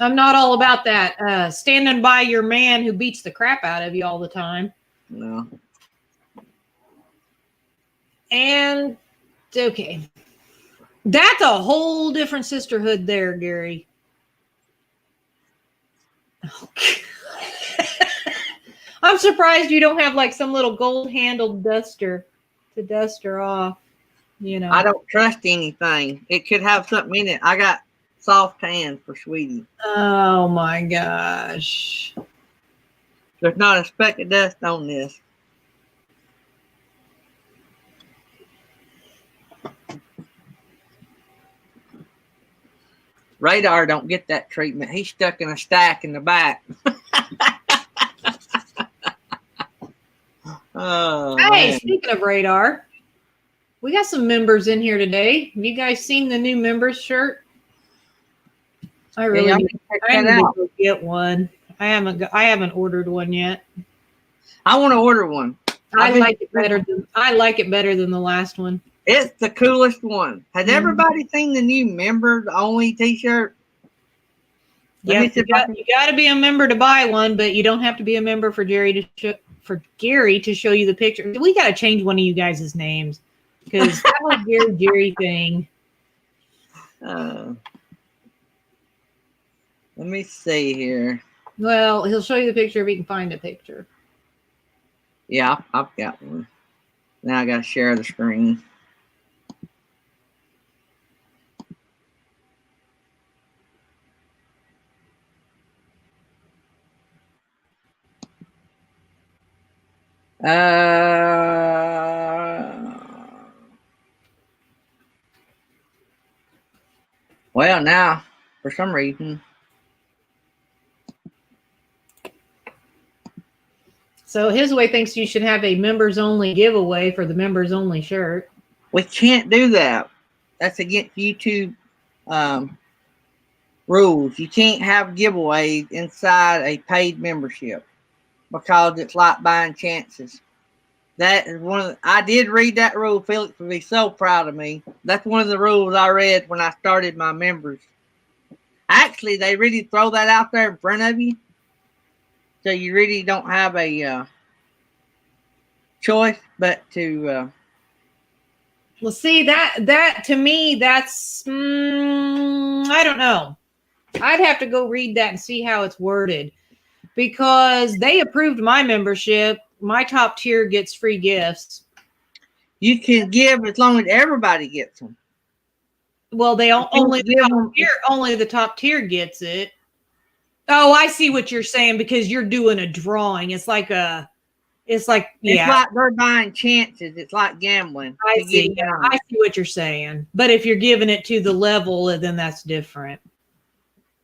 [SPEAKER 2] I'm not all about that standing by your man who beats the crap out of you all the time.
[SPEAKER 1] No.
[SPEAKER 2] And okay, that's a whole different sisterhood there, Gary. Okay. I'm surprised you don't have like some little gold-handled duster to dust her off. You know,
[SPEAKER 1] I don't trust anything. It could have something in it. I got soft hands for Sweetie.
[SPEAKER 2] Oh my gosh.
[SPEAKER 1] There's not a speck of dust on this. Radar don't get that treatment. He's stuck in a stack in the back. Oh,
[SPEAKER 2] hey,
[SPEAKER 1] man.
[SPEAKER 2] speaking of Radar, we got some members in here today. Have you guys seen the new members shirt? I really need to go get one. I haven't ordered one yet.
[SPEAKER 1] I want to order one.
[SPEAKER 2] I like it better than the last one.
[SPEAKER 1] It's the coolest one. Has everybody seen the new members only t-shirt?
[SPEAKER 2] Yeah, you got to be a member to buy one, but you don't have to be a member for Gary to show you the picture. We got to change one of you guys' names because that was Gary thing.
[SPEAKER 1] Let me see here.
[SPEAKER 2] Well, he'll show you the picture if he can find a picture.
[SPEAKER 1] Yeah, I've got one. Now I got to share the screen. Well, now, for some reason.
[SPEAKER 2] So his way thinks you should have a members only giveaway for the members only shirt.
[SPEAKER 1] We can't do that. That's against YouTube rules. You can't have giveaways inside a paid membership because it's like buying chances. That is one of I did read that rule. Felix would be so proud of me. That's one of the rules I read when I started my members. Actually, they really throw that out there in front of you. So you really don't have a choice but to...
[SPEAKER 2] Well, see, that to me, that's... I don't know. I'd have to go read that and see how it's worded. Because they approved my membership. My top tier gets free gifts.
[SPEAKER 1] You can give as long as everybody gets them.
[SPEAKER 2] Well, only the top tier gets it. Oh, I see what you're saying because you're doing a drawing. It's like they're
[SPEAKER 1] buying chances. It's like gambling.
[SPEAKER 2] I see what you're saying. But if you're giving it to the level, then that's different.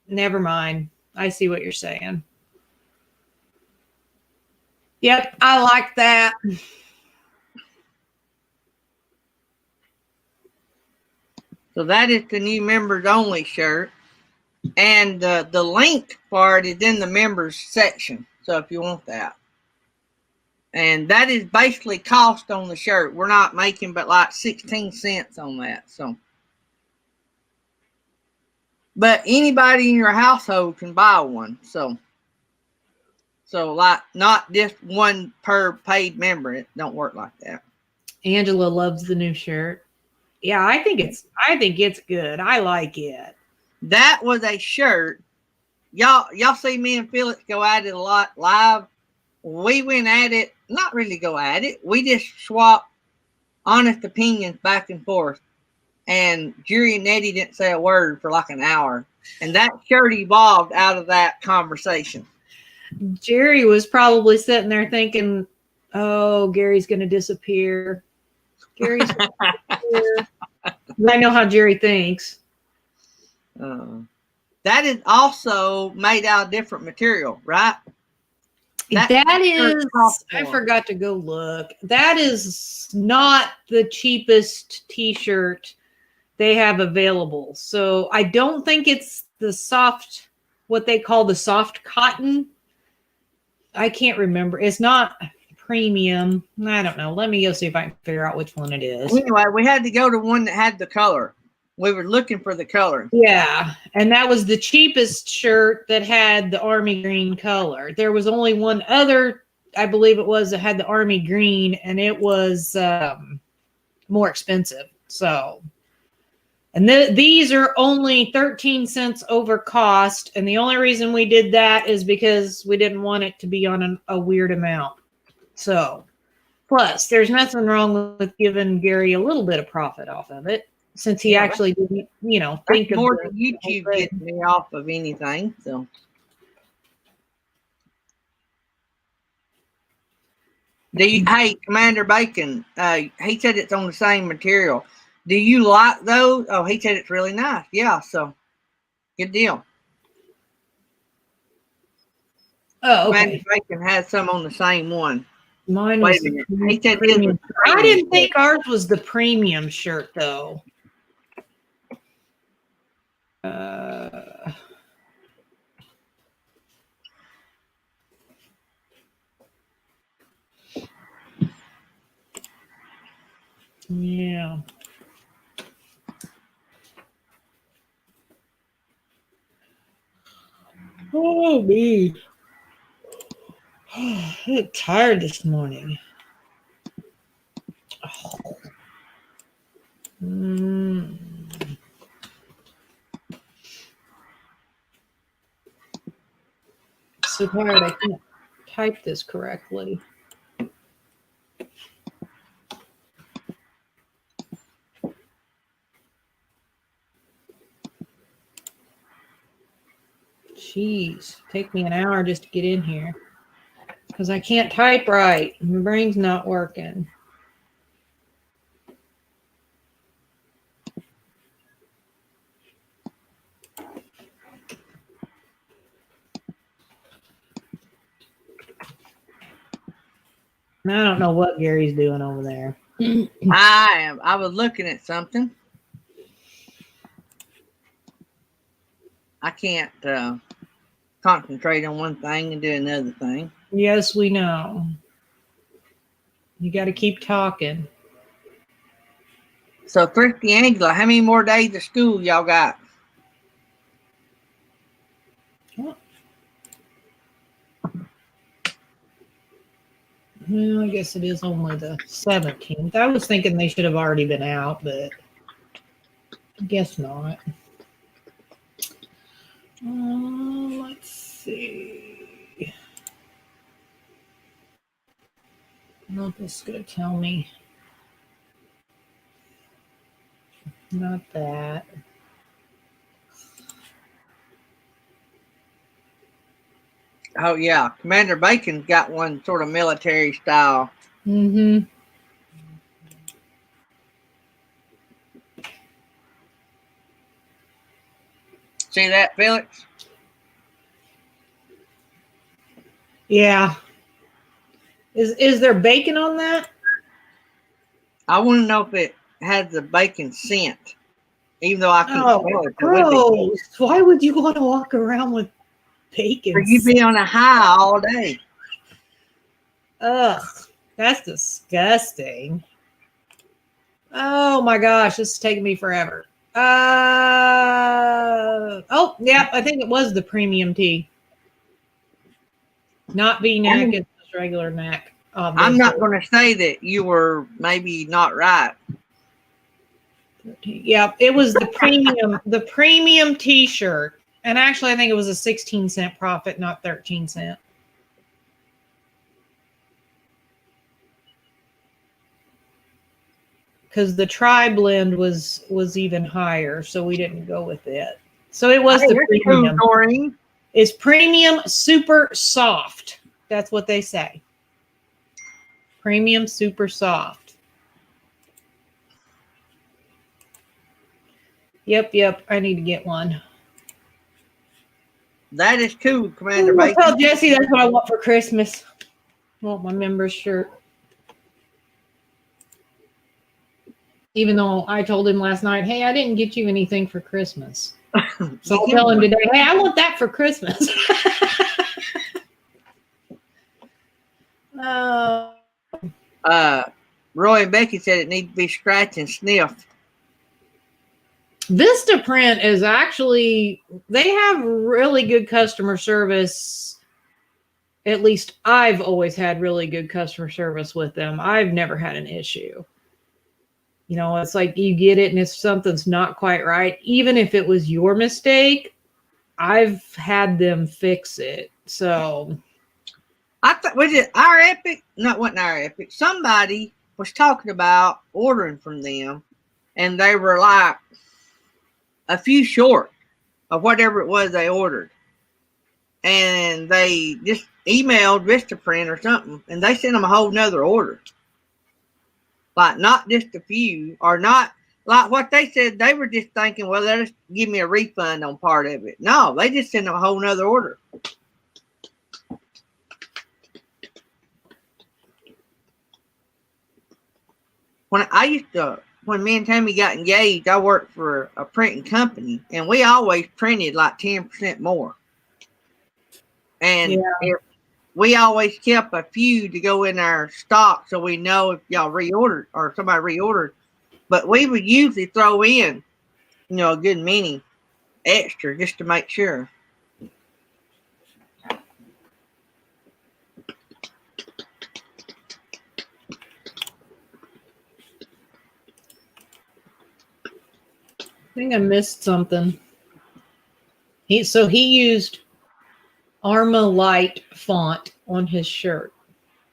[SPEAKER 2] Never mind. I see what you're saying. Yep, I like that.
[SPEAKER 1] So that is the new members only shirt. And the link for it is in the members section. So if you want that. And that is basically cost on the shirt. We're not making but like 16 cents on that. But anybody in your household can buy one. So like not just one per paid member. It don't work like that.
[SPEAKER 2] Angela loves the new shirt. Yeah, I think it's good. I like it.
[SPEAKER 1] That was a shirt. Y'all see me and Felix go at it a lot live. We went at it, not really go at it. We just swapped honest opinions back and forth. And Jerry and Eddie didn't say a word for like an hour. And that shirt evolved out of that conversation.
[SPEAKER 2] Jerry was probably sitting there thinking, oh, Gary's going to disappear. Gary's going to disappear. I know how Jerry thinks.
[SPEAKER 1] That is also made out of different material, right?
[SPEAKER 2] That is, I forgot to go look. That is not the cheapest t-shirt they have available. So I don't think it's the soft, what they call the soft cotton. I can't remember. It's not premium. I don't know. Let me go see if I can figure out which one it is.
[SPEAKER 1] Anyway, we had to go to one that had the color. We were looking for the color.
[SPEAKER 2] Yeah, and that was the cheapest shirt that had the army green color. There was only one other, I believe it was, that had the army green, and it was more expensive. So, and these are only 13 cents over cost, and the only reason we did that is because we didn't want it to be on a weird amount. So, plus, there's nothing wrong with giving Gary a little bit of profit off of it. Since he actually didn't, think of
[SPEAKER 1] more than YouTube gets me off of anything. So, hey, Commander Bacon, he said it's on the same material. Do you like those? Oh, he said it's really nice. Yeah, so good deal.
[SPEAKER 2] Oh, okay.
[SPEAKER 1] Commander Bacon has some on the same one.
[SPEAKER 2] Mine was
[SPEAKER 1] he said
[SPEAKER 2] premium. I didn't think ours was the premium shirt though. Yeah. Oh, me. I'm tired this morning. Oh. So tired I can't type this correctly. Jeez, take me an hour just to get in here because I can't type right. My brain's not working. I don't know what Gary's doing over there.
[SPEAKER 1] I was looking at something. I can't concentrate on one thing and do another thing.
[SPEAKER 2] Yes, we know. You got to keep talking.
[SPEAKER 1] So, Thrifty Angela, how many more days of school y'all got?
[SPEAKER 2] Well, I guess it is only the 17th. I was thinking they should have already been out, but I guess not. Let's see. Not this is going to tell me. Not that.
[SPEAKER 1] Oh, yeah. Commander Bacon's got one sort of military style.
[SPEAKER 2] Mm-hmm.
[SPEAKER 1] See that, Felix?
[SPEAKER 2] Yeah. Is there bacon on that?
[SPEAKER 1] I want to know if it has the bacon scent, even though I can't smell it.
[SPEAKER 2] Gross. Why would you want to walk around with bacon?
[SPEAKER 1] Or you be on a high all day.
[SPEAKER 2] Ugh, that's disgusting. Oh my gosh, this is taking me forever. Oh, yeah, I think it was the premium tea. Not V-neck, it's just regular neck.
[SPEAKER 1] I'm not going to say that you were maybe not right.
[SPEAKER 2] Yeah, it was the premium t-shirt. And actually, I think it was a 16-cent profit, not 13 cents. because the tri-blend was even higher, so we didn't go with it. So it was the premium.
[SPEAKER 1] Doreen.
[SPEAKER 2] It's premium super soft. That's what they say. Premium super soft. Yep. I need to get one.
[SPEAKER 1] That is cool, Commander
[SPEAKER 2] I'll
[SPEAKER 1] Bacon.
[SPEAKER 2] tell Jesse that's what I want for Christmas. I want my members shirt. Even though I told him last night, hey, I didn't get you anything for Christmas. So I'll tell him today, hey, I want that for Christmas.
[SPEAKER 1] Roy and Becky said it needs to be scratched and sniffed.
[SPEAKER 2] Vistaprint is actually, they have really good customer service. At least I've always had really good customer service with them. I've never had an issue. You know, it's like you get it and if something's not quite right, even if it was your mistake, I've had them fix it. So
[SPEAKER 1] I thought, was it Our Epic? No, it wasn't Our Epic. Somebody was talking about ordering from them, and they were like a few short of whatever it was they ordered. And they just emailed Vistaprint or something, and they sent them a whole nother order. Like, not just a few, or not like what they said. They were just thinking, well, they'll just give me a refund on part of it. No, they just sent them a whole nother order. When me and Tammy got engaged, I worked for a printing company, and we always printed like 10% more. And we always kept a few to go in our stock so we know if y'all reordered or somebody reordered. But we would usually throw in, a good many extra just to make sure.
[SPEAKER 2] I think I missed something. He used Armalite font on his shirt.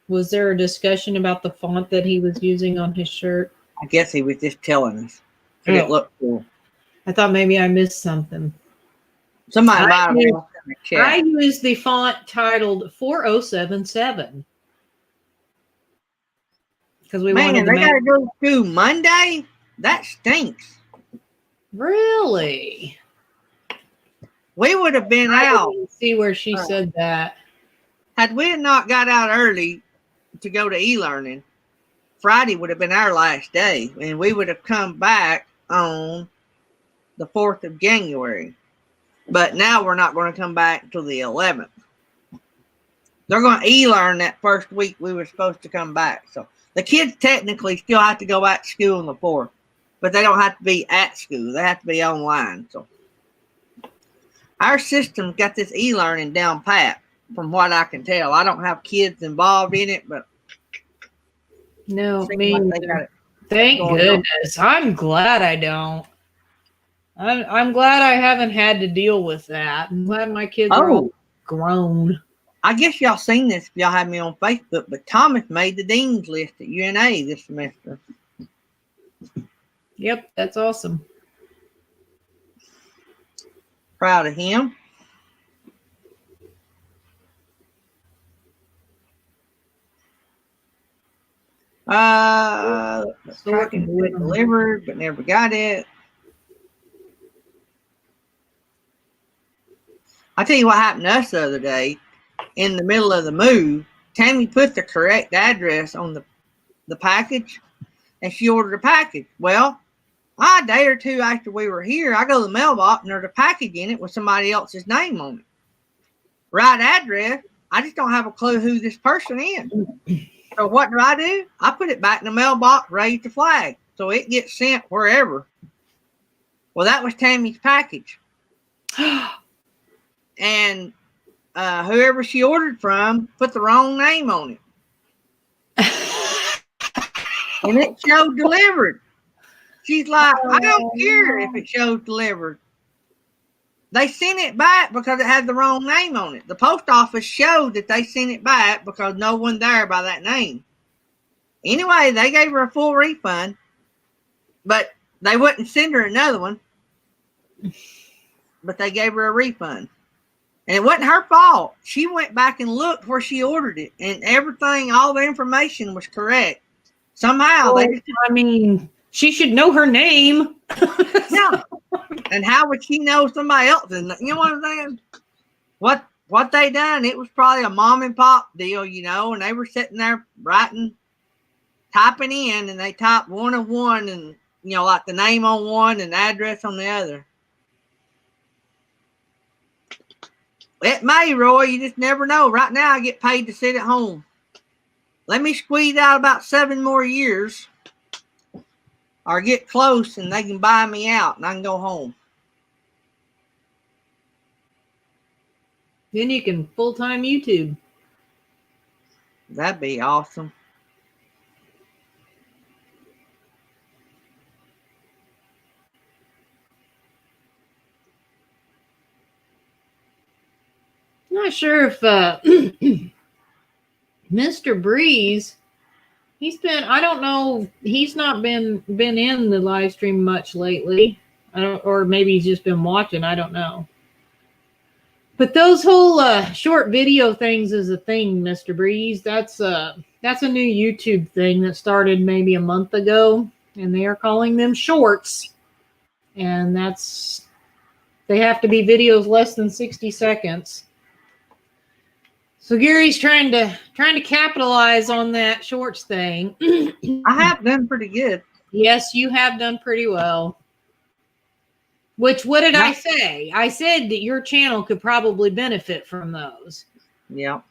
[SPEAKER 2] Was there a discussion about the font that he was using on his shirt?
[SPEAKER 1] I guess he was just telling us. It looked cool.
[SPEAKER 2] I thought maybe I missed something.
[SPEAKER 1] Somebody might have in the chat.
[SPEAKER 2] I used the font titled 4077. Because we wanted to
[SPEAKER 1] they gotta go through Monday? That stinks.
[SPEAKER 2] Really?
[SPEAKER 1] We would have been out.
[SPEAKER 2] See where she said that.
[SPEAKER 1] Had we not got out early to go to e-learning, Friday would have been our last day, and we would have come back on the 4th of January. But now we're not going to come back until the 11th. They're going to e-learn that first week we were supposed to come back. So the kids technically still have to go back to school on the 4th, but they don't have to be at school. They have to be online. So our system's got this e-learning down pat, from what I can tell. I don't have kids involved in it, but
[SPEAKER 2] no, me neither. Thank goodness. I'm glad I don't. I'm glad I haven't had to deal with that. I'm glad my kids are all grown.
[SPEAKER 1] I guess y'all seen this if y'all have me on Facebook, but Thomas made the dean's list at UNA this semester.
[SPEAKER 2] Yep, that's awesome.
[SPEAKER 1] Proud of him. Tracking to it delivered, but never got it. I'll tell you what happened to us the other day. In the middle of the move, Tammy put the correct address on the package, and she ordered a package. Well, a day or two after we were here, I go to the mailbox, and there's a package in it with somebody else's name on it. Right address. I just don't have a clue who this person is. So what do? I put it back in the mailbox, raise the flag, so it gets sent wherever. Well, that was Tammy's package. And whoever she ordered from put the wrong name on it. And it showed delivered. She's like, I don't care if it shows delivered. They sent it back because it had the wrong name on it. The post office showed that they sent it back because no one there by that name. Anyway, they gave her a full refund. But they wouldn't send her another one. But they gave her a refund. And it wasn't her fault. She went back and looked where she ordered it, and everything, all the information was correct. Somehow they just,
[SPEAKER 2] I mean, she should know her name.
[SPEAKER 1] yeah. And how would she know somebody else? You know what I'm saying? What they done, it was probably a mom and pop deal, you know, and they were sitting there typing in, and they typed one of one, and, you know, like the name on one and the address on the other. It may, Roy, you just never know. Right now, I get paid to sit at home. Let me squeeze out about 7 more years or get close, and they can buy me out, and I can go home.
[SPEAKER 2] Then you can full-time YouTube.
[SPEAKER 1] That'd be awesome.
[SPEAKER 2] Not sure if Mr. Breeze, I don't know, he's not been in the live stream much lately. Or maybe he's just been watching, I don't know. But those whole short video things is a thing, Mr. Breeze. That's a new YouTube thing that started maybe a month ago, and they are calling them shorts. And they have to be videos less than 60 seconds. So Gary's trying to capitalize on that shorts thing.
[SPEAKER 1] I have done pretty good.
[SPEAKER 2] Yes, you have done pretty well. What did I say? I said that your channel could probably benefit from those.
[SPEAKER 1] Yep.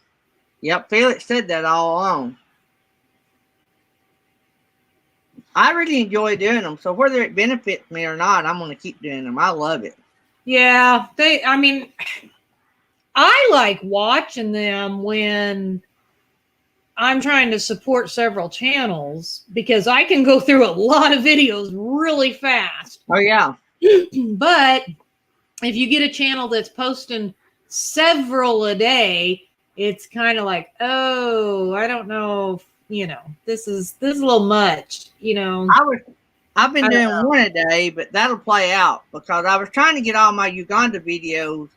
[SPEAKER 1] Felix said that all along. I really enjoy doing them. So whether it benefits me or not, I'm going to keep doing them. I love it.
[SPEAKER 2] Yeah. I like watching them when I'm trying to support several channels because I can go through a lot of videos really fast.
[SPEAKER 1] Oh, yeah.
[SPEAKER 2] But if you get a channel that's posting several a day, it's kind of like, oh, I don't know, this is a little much,
[SPEAKER 1] I've been doing one a day, but that'll play out because I was trying to get all my Uganda videos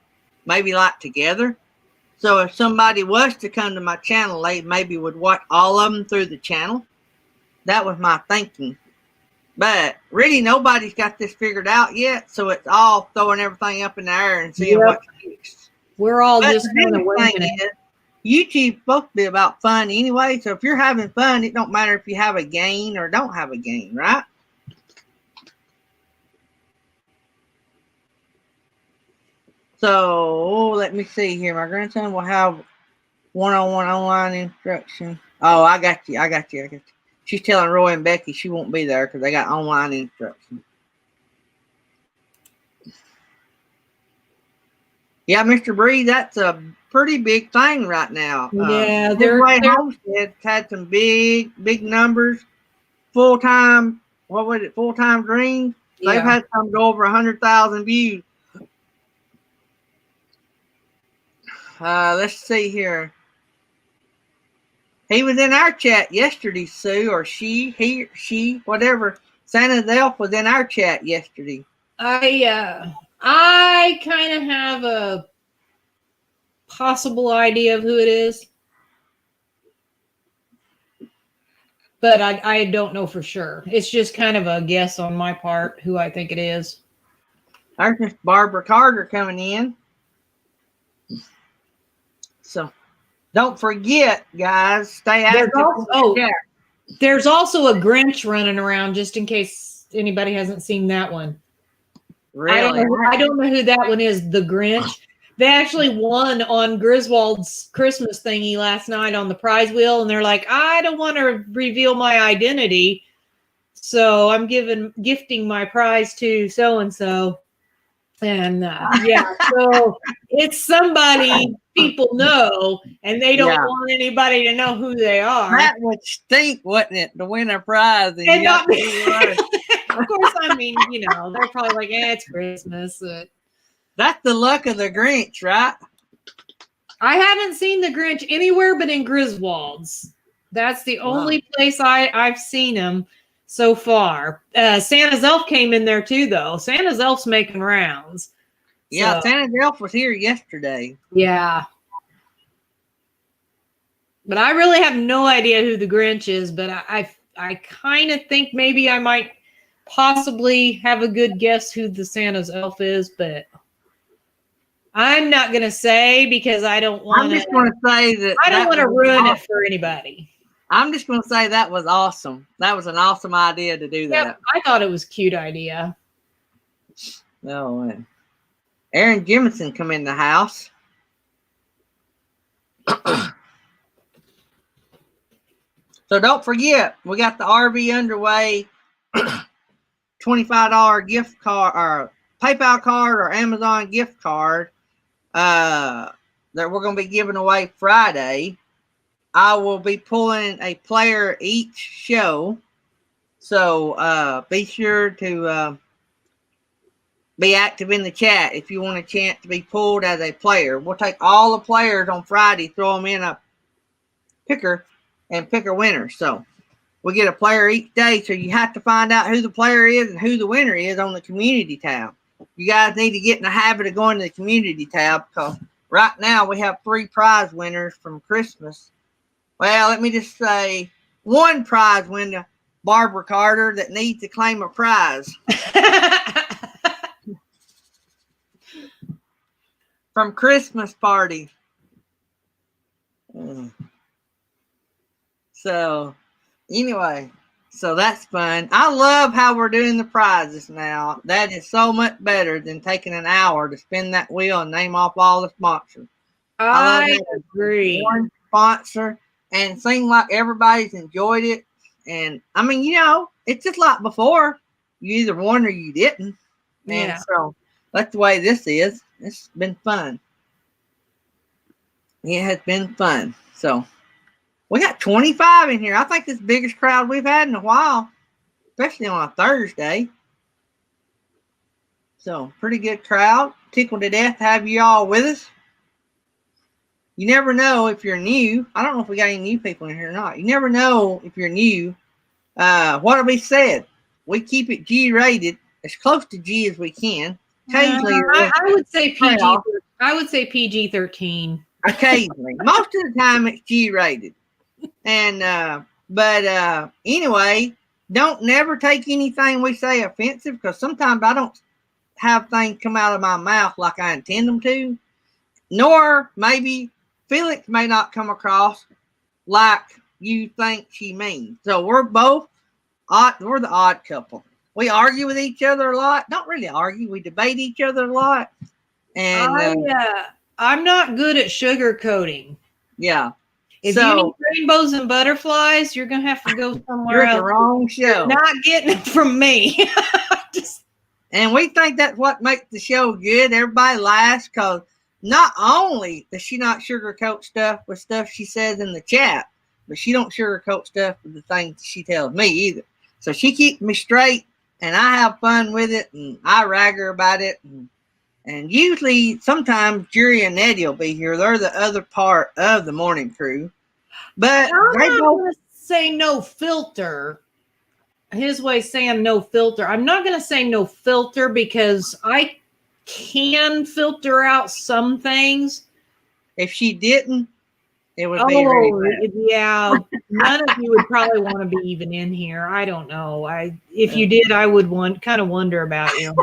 [SPEAKER 1] maybe like together. So if somebody was to come to my channel, they maybe would watch all of them through the channel. That was my thinking. But really, nobody's got this figured out yet. So it's all throwing everything up in the air and seeing what's next.
[SPEAKER 2] We're all just kind of winging it.
[SPEAKER 1] YouTube's supposed to be about fun anyway. So if you're having fun, it don't matter if you have a gain or don't have a gain, right? So let me see here. My grandson will have one-on-one online instruction. Oh, I got you. She's telling Roy and Becky she won't be there because they got online instruction. Yeah, Mr. Bree, that's a pretty big thing right now.
[SPEAKER 2] Yeah,
[SPEAKER 1] Homestead had some big numbers. Full-time dreams.
[SPEAKER 2] Yeah.
[SPEAKER 1] They've had some go over 100,000 views. Let's see here. He was in our chat yesterday, Sue, or she, whatever. Santa the Elf was in our chat yesterday.
[SPEAKER 2] I kind of have a possible idea of who it is, but I don't know for sure. It's just kind of a guess on my part who I think it is.
[SPEAKER 1] There's Miss Barbara Carter coming in. So don't forget, guys, stay active.
[SPEAKER 2] There's also a Grinch running around, just in case anybody hasn't seen that one.
[SPEAKER 1] Really?
[SPEAKER 2] I don't know who that one is, the Grinch. They actually won on Griswold's Christmas thingy last night on the prize wheel, and they're like, I don't want to reveal my identity, so I'm gifting my prize to so-and-so. And yeah, so it's somebody people know, and they don't want anybody to know who they are.
[SPEAKER 1] That would stink, wouldn't it, to win a prize?
[SPEAKER 2] And not of course, they're probably like, it's Christmas.
[SPEAKER 1] That's the luck of the Grinch, right?
[SPEAKER 2] I haven't seen the Grinch anywhere but in Griswold's. That's the only place I've seen him. so far. Santa's elf came in there too, though. Santa's elf's making rounds.
[SPEAKER 1] Yeah,
[SPEAKER 2] So,
[SPEAKER 1] Santa's elf was here yesterday.
[SPEAKER 2] yeah. But I really have no idea who the Grinch is, but I kind of think maybe I might possibly have a good guess who the Santa's elf is, but I'm not going to say because I don't want
[SPEAKER 1] I'm just going to say that
[SPEAKER 2] I don't want to ruin
[SPEAKER 1] awesome.
[SPEAKER 2] it for anybody.
[SPEAKER 1] I'm just going to say that was awesome. That was an awesome idea to do that.
[SPEAKER 2] Yep, I thought it was a cute idea.
[SPEAKER 1] No way. Aaron Jemison come in the house. So don't forget, we got the RV underway. $25 gift card or PayPal card or Amazon gift card that we're going to be giving away Friday. I will be pulling a player each show. So be sure to be active in the chat if you want a chance to be pulled as a player. We'll take all the players on Friday, throw them in a picker, and pick a winner. So we get a player each day. So you have to find out who the player is and who the winner is on the community tab. You guys need to get in the habit of going to the community tab because right now we have 3 prize winners from Christmas. Well, let me just say 1 prize winner, Barbara Carter, that needs to claim a prize. From Christmas party. So, anyway, so that's fun. I love how we're doing the prizes now. That is so much better than taking an hour to spin that wheel and name off all the sponsors.
[SPEAKER 2] I agree.
[SPEAKER 1] One sponsor, and it seems like everybody's enjoyed it. And I mean, you know, it's just like before. You either won or you didn't. And
[SPEAKER 2] Yeah.
[SPEAKER 1] so that's the way this is. It's been fun. It has been fun. So we got 25 in here. I think this is the biggest crowd we've had in a while, especially on a Thursday. So pretty good crowd. Tickled to death to have you all with us. You never know if you're new. I don't know if we got any new people in here or not. You never know if you're new. What'll be said? We keep it G-rated, as close to G as we can. Occasionally,
[SPEAKER 2] I would say PG. I would say PG-13.
[SPEAKER 1] Occasionally, most of the time it's G-rated. And but anyway, don't never take anything we say offensive because sometimes I don't have things come out of my mouth like I intend them to. Nor maybe Felix may not come across like you think she means. So we're both odd. We're the odd couple. We argue with each other a lot. Don't really argue. We debate each other a lot. And
[SPEAKER 2] I'm not good at sugarcoating.
[SPEAKER 1] Yeah.
[SPEAKER 2] If you need rainbows and butterflies, you're gonna have to go somewhere else.
[SPEAKER 1] You're the wrong show.
[SPEAKER 2] You're not getting it from me.
[SPEAKER 1] And we think that's what makes the show good. Everybody laughs because not only does she not sugarcoat stuff with stuff she says in the chat, but she don't sugarcoat stuff with the things she tells me either. So she keeps me straight, and I have fun with it, and I rag her about it. And usually, sometimes Jerry and Eddie will be here. They're the other part of the morning crew. But
[SPEAKER 2] I'm not going to say no filter. His way of saying no filter. I'm not going to say no filter because I can filter out some things.
[SPEAKER 1] If she didn't, it would be very bad.
[SPEAKER 2] Yeah. None of you would probably want to be even in here. I don't know. If you did, I would kind of wonder about you.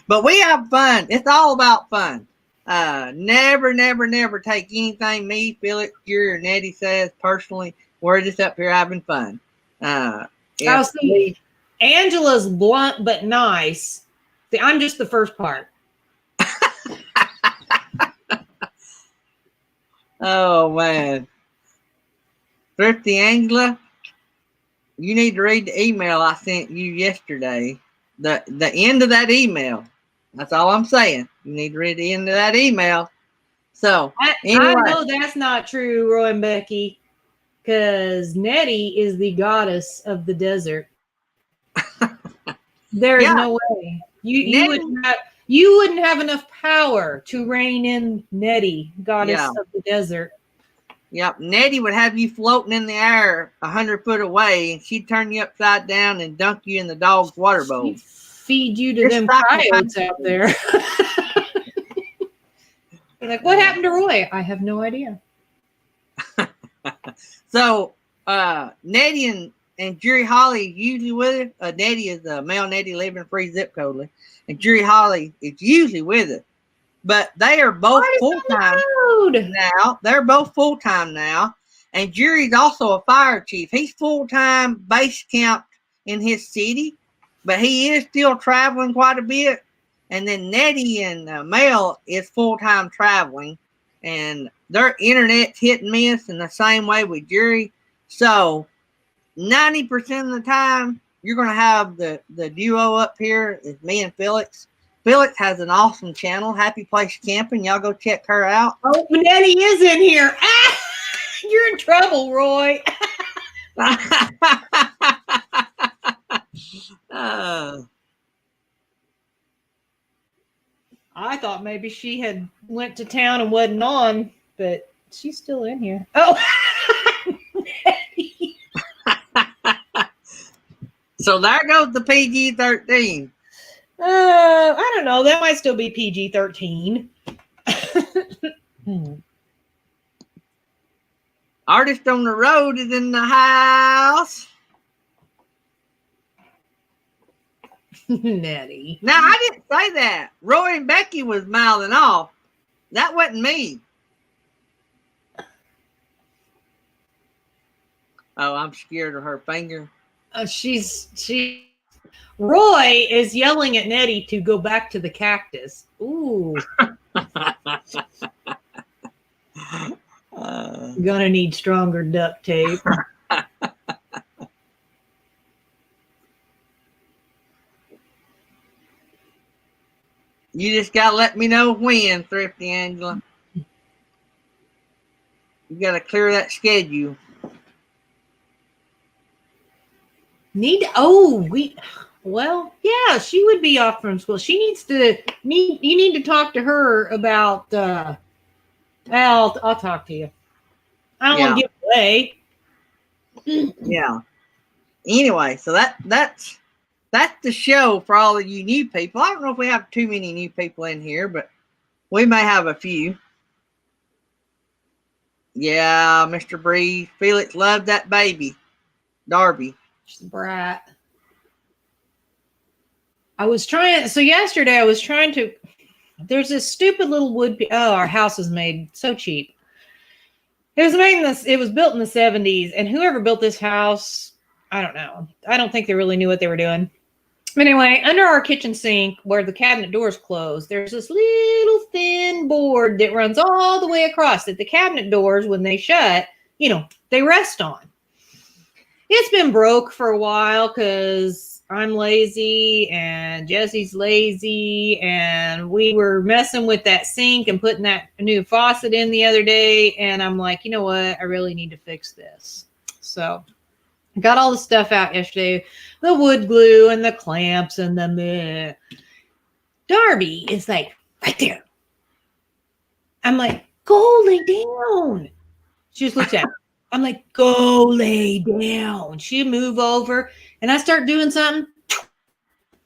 [SPEAKER 1] But we have fun. It's all about fun. Never take anything me, Felix, Jerry, or Nettie says personally. We're just up here having fun.
[SPEAKER 2] See, Angela's blunt but nice. See, I'm just the first part.
[SPEAKER 1] Oh, man. Thrifty Angela, you need to read the email I sent you yesterday. The end of that email. That's all I'm saying. You need to read the end of that email. So, anyway.
[SPEAKER 2] I know that's not true, Roy and Becky, because Nettie is the goddess of the desert. There is no way. You wouldn't have enough power to reign in Nettie, goddess of the desert.
[SPEAKER 1] Yep. Nettie would have you floating in the air 100 foot away, and she'd turn you upside down and dunk you in the dog's water bowl.
[SPEAKER 2] She'd feed you to
[SPEAKER 1] Just
[SPEAKER 2] them
[SPEAKER 1] stop the
[SPEAKER 2] coyotes out there. They're like, what happened to Roy? I have no idea.
[SPEAKER 1] So Nettie and Jerry Holly usually with her. Nettie is a male Nettie living free zip code, and Jerry Holly is usually with her. But they are both full time now. They're both full time now. And Jerry's also a fire chief. He's full time base camp in his city, but he is still traveling quite a bit. And then Nettie and Mel is full time traveling, and their internet's hit and miss in the same way with Jerry. So 90% of the time, you're going to have the duo up here is me and Felix. Felix has an awesome channel, Happy Place Camping. Y'all go check her out.
[SPEAKER 2] Oh, Nettie is in here. Ah, you're in trouble, Roy. I thought maybe she had went to town and wasn't on, but she's still in here. Oh,
[SPEAKER 1] so there goes the PG-13.
[SPEAKER 2] I don't know. That might still be PG-13.
[SPEAKER 1] Artist on the Road is in the house.
[SPEAKER 2] Nettie.
[SPEAKER 1] Now, I didn't say that. Roy and Becky was mouthing off. That wasn't me. Oh, I'm scared of her finger.
[SPEAKER 2] Roy is yelling at Nettie to go back to the cactus. Ooh. Gonna need stronger duct tape.
[SPEAKER 1] You just gotta let me know when, Thrifty Angela. You gotta clear that schedule.
[SPEAKER 2] Well, yeah, she would be off from school. You need to talk to her about I'll talk to you. I don't want to give it away.
[SPEAKER 1] Yeah. Anyway, so that's the show for all of you new people. I don't know if we have too many new people in here, but we may have a few. Yeah, Mr. Breeze. Felix loved that baby, Darby.
[SPEAKER 2] She's a brat. Yesterday I was trying to, there's this stupid little wood, our house is made so cheap. It was built in the 70s, and whoever built this house, I don't know. I don't think they really knew what they were doing. Anyway, under our kitchen sink where the cabinet doors close, there's this little thin board that runs all the way across that the cabinet doors, when they shut, they rest on. It's been broke for a while because I'm lazy and Jesse's lazy, and we were messing with that sink and putting that new faucet in the other day, and I'm like, you know what? I really need to fix this. So I got all the stuff out yesterday, the wood glue and the clamps and the meh. Darby is like, right there. I'm like, go lay down. She just looks at me. I'm like, go lay down. She move over, and I start doing something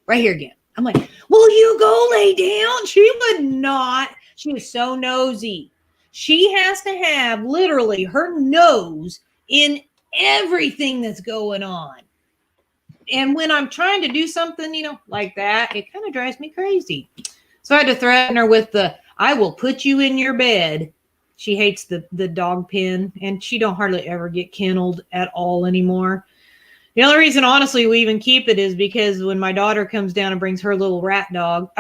[SPEAKER 2] right here again. I'm like, will you go lay down? She would not. She was so nosy. She has to have literally her nose in everything that's going on. And when I'm trying to do something, like that, it kind of drives me crazy. So I had to threaten her with I will put you in your bed. She hates the dog pen, and she don't hardly ever get kennelled at all anymore. The only reason, honestly, we even keep it is because when my daughter comes down and brings her little rat dog,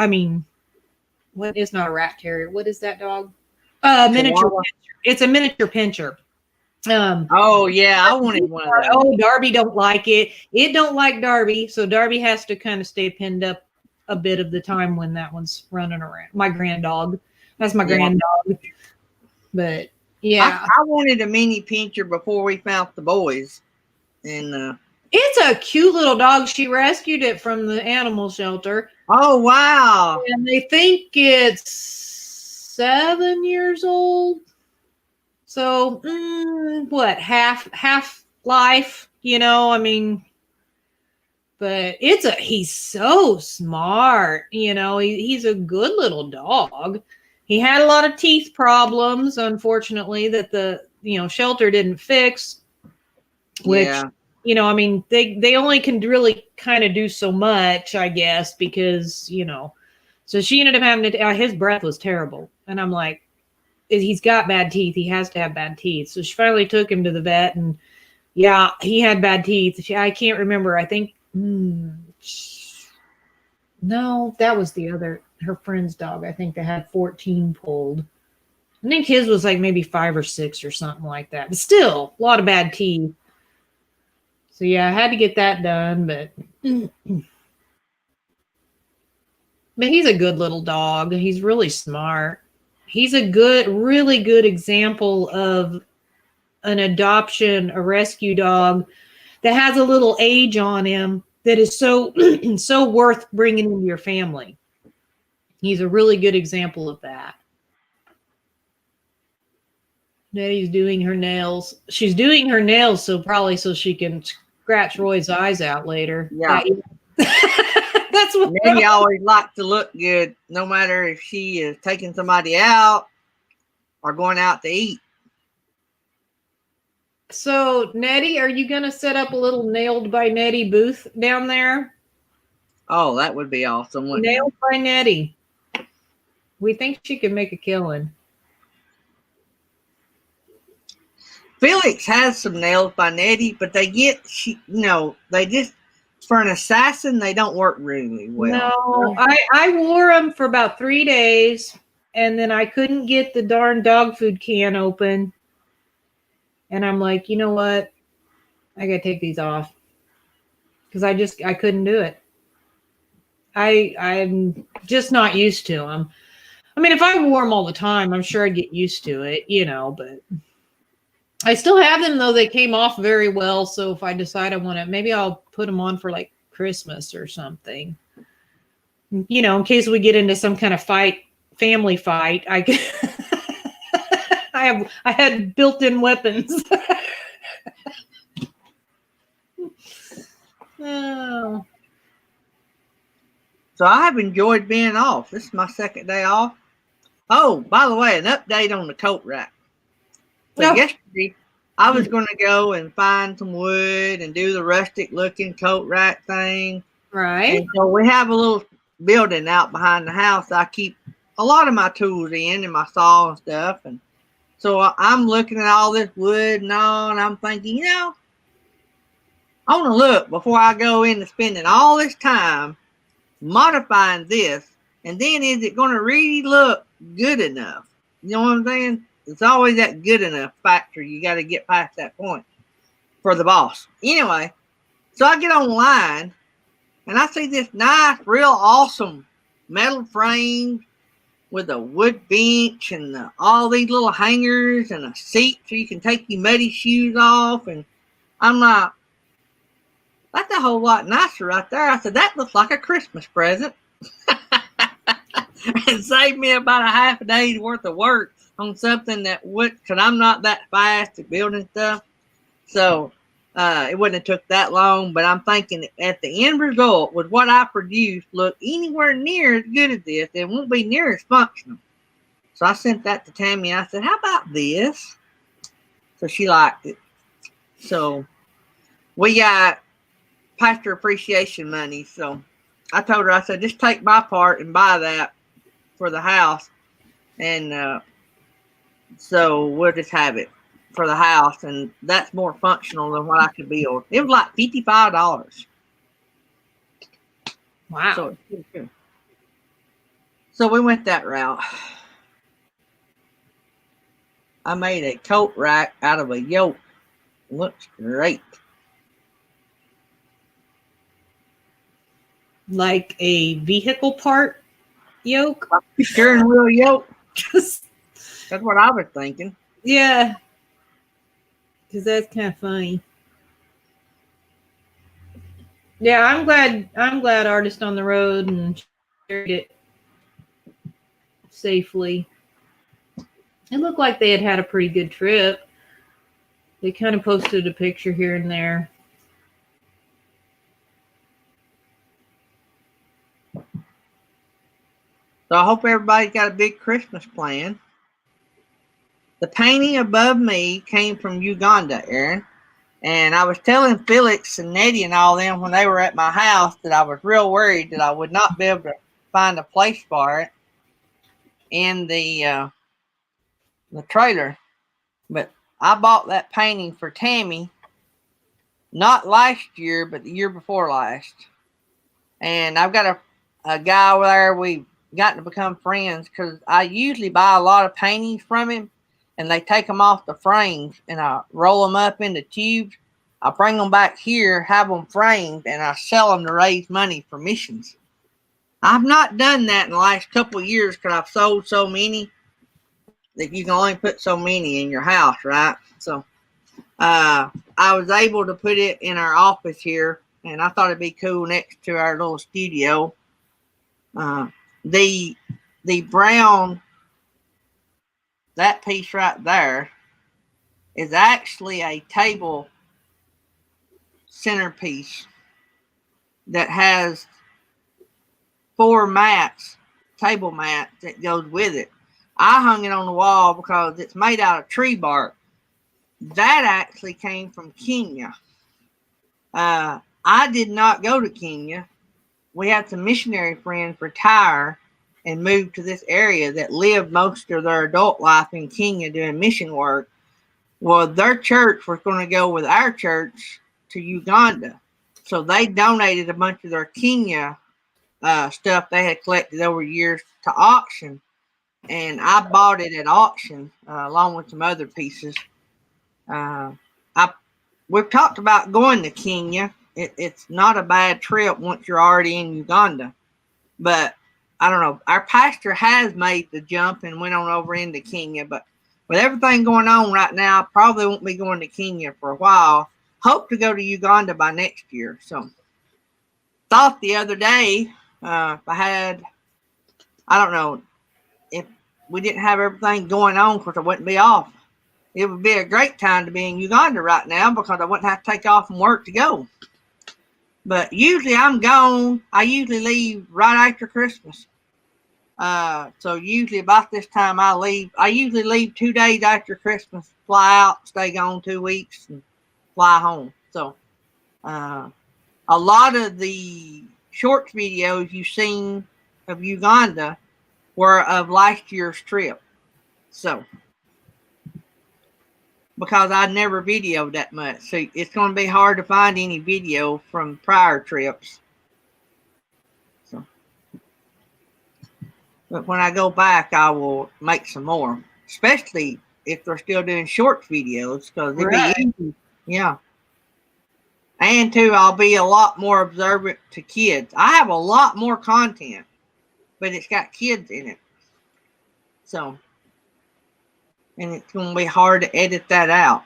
[SPEAKER 2] what is not a rat terrier? What is that dog? Miniature pincher. It's a miniature pincher.
[SPEAKER 1] Oh yeah, I wanted one of those.
[SPEAKER 2] Oh, Darby don't like it. It don't like Darby, so Darby has to kind of stay pinned up a bit of the time when that one's running around. My grand dog. That's my grand dog. But yeah,
[SPEAKER 1] I wanted a mini pincher before we found the boys, and
[SPEAKER 2] it's a cute little dog. She rescued it from the animal shelter.
[SPEAKER 1] Oh wow!
[SPEAKER 2] And they think it's 7 years old. So, what, half life, I mean, but he's so smart, he's a good little dog. He had a lot of teeth problems, unfortunately, that the, shelter didn't fix, which,
[SPEAKER 1] Yeah.
[SPEAKER 2] I mean, they only can really kind of do so much, I guess, because, so she ended up having to, his breath was terrible. And I'm like, he's got bad teeth. He has to have bad teeth. So she finally took him to the vet, and yeah, he had bad teeth. I can't remember. I think, no, that was her friend's dog. I think they had 14 pulled. I think his was like maybe 5 or 6 or something like that. But still, a lot of bad teeth. So yeah, I had to get that done, but he's a good little dog. He's really smart. He's a really good example of an adoption, a rescue dog that has a little age on him that is so so worth bringing into your family. He's a really good example of that. Nettie's doing her nails. She's doing her nails so she can scratch Roy's eyes out later.
[SPEAKER 1] Yeah.
[SPEAKER 2] That's what
[SPEAKER 1] Nettie always likes to look good, no matter if she is taking somebody out or going out to eat.
[SPEAKER 2] So, Nettie, are you going to set up a little Nailed by Nettie booth down there?
[SPEAKER 1] Oh, that would be awesome.
[SPEAKER 2] Nailed by Nettie. We think she could make a killing.
[SPEAKER 1] Felix has some nails by Nettie, but they just, for an assassin, they don't work really well.
[SPEAKER 2] No, I wore them for about 3 days, and then I couldn't get the darn dog food can open. And I'm like, you know what? I got to take these off. Because I couldn't do it. I'm just not used to them. I mean, if I wore them all the time, I'm sure I'd get used to it, but I still have them, though. They came off very well. So if I decide I want to, maybe I'll put them on for like Christmas or something. In case we get into some kind of family fight, I had built-in weapons. Oh.
[SPEAKER 1] So I have enjoyed being off. This is my second day off. Oh, by the way, an update on the coat rack. So yesterday, I was going to go and find some wood and do the rustic looking coat rack thing.
[SPEAKER 2] Right.
[SPEAKER 1] And so we have a little building out behind the house. I keep a lot of my tools in and my saw and stuff. And so I'm looking at all this wood and all, and I'm thinking, I want to look before I go into spending all this time modifying this. And then is it going to really look good enough? You know what I'm saying? It's always that good enough factor. You got to get past that point for the boss. Anyway, so I get online and I see this nice, real awesome metal frame with a wood bench and all these little hangers and a seat so you can take your muddy shoes off. And I'm like, that's a whole lot nicer right there. I said, that looks like a Christmas present. And saved me about a half a day's worth of work on something that would, because I'm not that fast at building stuff. So it wouldn't have took that long, but I'm thinking at the end result with what I produced look anywhere near as good as this. It won't be near as functional. So I sent that to Tammy. I said, how about this? So she liked it. So we got pastor appreciation money. So I told her, I said, just take my part and buy that for the house. And so we'll just have it for the house. And that's more functional than what I could build. It was like $55.
[SPEAKER 2] Wow.
[SPEAKER 1] So we went that route. I made a coat rack out of a yoke. Looks great.
[SPEAKER 2] Like a vehicle part yoke?
[SPEAKER 1] Steering wheel yoke. That's what I was thinking.
[SPEAKER 2] Yeah. Because that's kind of funny. Yeah, I'm glad Artist on the Road and shared it safely. It looked like they had a pretty good trip. They kind of posted a picture here and there.
[SPEAKER 1] So I hope everybody's got a big Christmas plan. The painting above me came from Uganda, Aaron. And I was telling Felix and Nettie and all them when they were at my house that I was real worried that I would not be able to find a place for it in the trailer. But I bought that painting for Tammy, not last year, but the year before last. And I've got a guy over there. We've gotten to become friends because I usually buy a lot of paintings from him, and they take them off the frames, and I roll them up into tubes. I bring them back here, have them framed, and I sell them to raise money for missions. I've not done that in the last couple of years because I've sold so many that you can only put so many in your house, right? So I was able to put it in our office here, and I thought it'd be cool next to our little studio. The brown, that piece right there, is actually a table centerpiece that has 4 mats, table mats that goes with it. I hung it on the wall because it's made out of tree bark. That actually came from Kenya. I did not go to Kenya. We had some missionary friends retire and move to this area that lived most of their adult life in Kenya doing mission work. Well, their church was going to go with our church to Uganda. So they donated a bunch of their Kenya stuff they had collected over years to auction. And I bought it at auction along with some other pieces. We've talked about going to Kenya. It's not a bad trip once you're already in Uganda. But I don't know. Our pastor has made the jump and went on over into Kenya. But with everything going on right now, I probably won't be going to Kenya for a while. Hope to go to Uganda by next year. So thought the other day, if I had, I don't know, if we didn't have everything going on, because I wouldn't be off. It would be a great time to be in Uganda right now because I wouldn't have to take off from work to go. But usually I'm gone. I usually leave right after Christmas. So usually about this time I leave. I usually leave 2 days after Christmas, fly out, stay gone 2 weeks, and fly home. So a lot of the shorts videos you've seen of Uganda were of last year's trip. So because I never videoed that much. So it's going to be hard to find any video from prior trips. So, but when I go back, I will make some more, especially if they're still doing short videos, because it'd be easy. Yeah. And too, I'll be a lot more observant to kids. I have a lot more content, but it's got kids in it. So, and it's going to be hard to edit that out.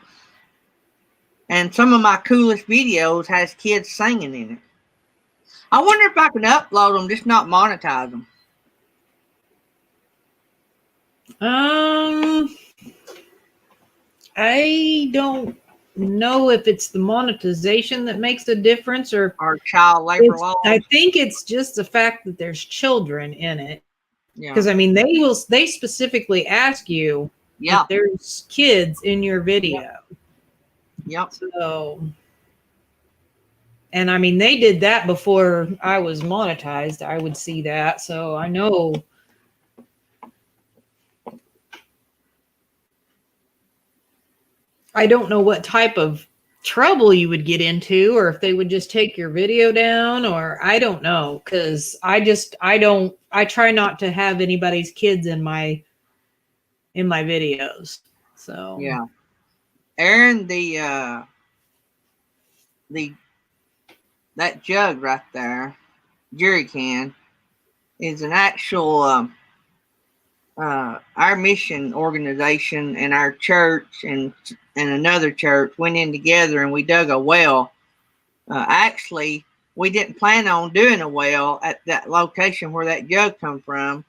[SPEAKER 1] And some of my coolest videos has kids singing in it. I wonder if I can upload them, just not monetize them.
[SPEAKER 2] I don't know if it's the monetization that makes a difference or
[SPEAKER 1] child labor laws.
[SPEAKER 2] I think it's just the fact that there's children in it.
[SPEAKER 1] Yeah.
[SPEAKER 2] Because I mean, they specifically ask you if there's kids in your video.
[SPEAKER 1] Yep.
[SPEAKER 2] So, and I mean, they did that before I was monetized. I would see that. So I know. I don't know what type of trouble you would get into, or if they would just take your video down, or I don't know. Cause I try not to have anybody's kids in my videos. So
[SPEAKER 1] yeah. Aaron, that jug right there, jerry can, is an actual our mission organization and our church and another church went in together and we dug a well. Actually, we didn't plan on doing a well at that location where that jug come from.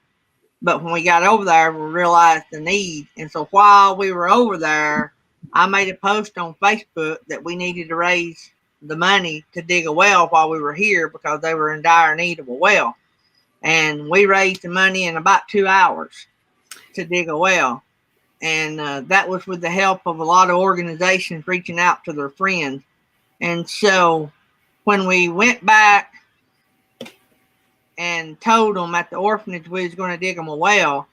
[SPEAKER 1] But when we got over there, we realized the need. And so while we were over there, I made a post on Facebook that we needed to raise the money to dig a well while we were here because they were in dire need of a well. And we raised the money in about 2 hours to dig a well. And that was with the help of a lot of organizations reaching out to their friends. And so when we went back and told them at the orphanage we was going to dig them a well,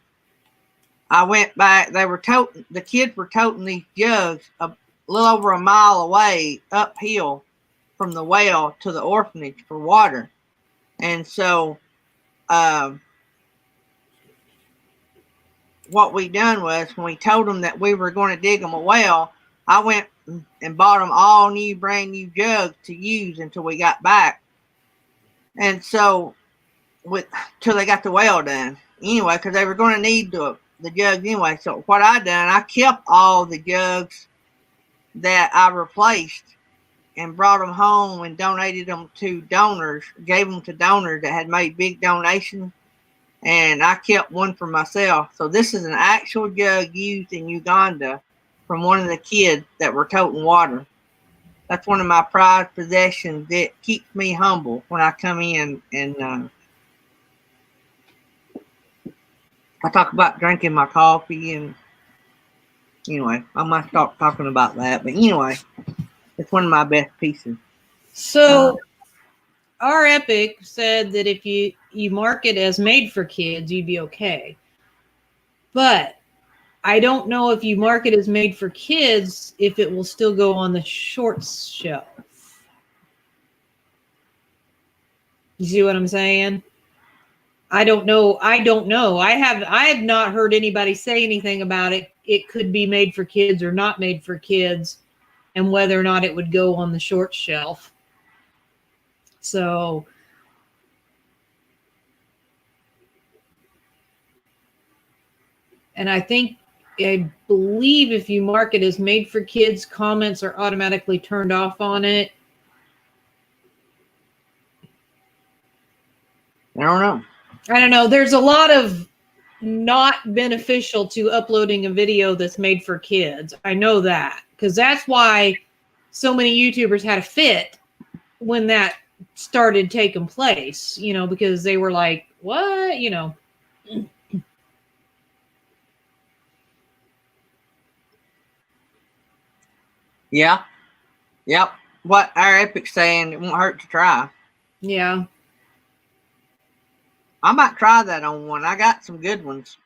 [SPEAKER 1] I went back. The kids were toting these jugs a little over a mile away uphill from the well to the orphanage for water. And so what we done was when we told them that we were going to dig them a well, I went and bought them all new, brand new jugs to use until we got back. And so till they got the well done anyway, because they were going to need the jugs anyway. So what I done, I kept all the jugs that I replaced and brought them home and donated them to donors, gave them to donors that had made big donations. And I kept one for myself. So this is an actual jug used in Uganda from one of the kids that were toting water. That's one of my prized possessions that keeps me humble when I come in and I talk about drinking my coffee. And anyway, I might start talking about that. But anyway, it's one of my best pieces.
[SPEAKER 2] So our Epic said that if you mark it as made for kids, you'd be okay. But I don't know if you mark it as made for kids, if it will still go on the short shelf. You see what I'm saying? I don't know. I have not heard anybody say anything about it. It could be made for kids or not made for kids, and whether or not it would go on the short shelf. So and I believe if you mark it as made for kids, comments are automatically turned off on it. I don't know. There's a lot of not beneficial to uploading a video that's made for kids. I know that because that's why so many YouTubers had a fit when that started taking place, because they were like, what,
[SPEAKER 1] Yeah. Yep. What our Epic's saying, it won't hurt to try.
[SPEAKER 2] Yeah.
[SPEAKER 1] I might try that on one. I got some good ones.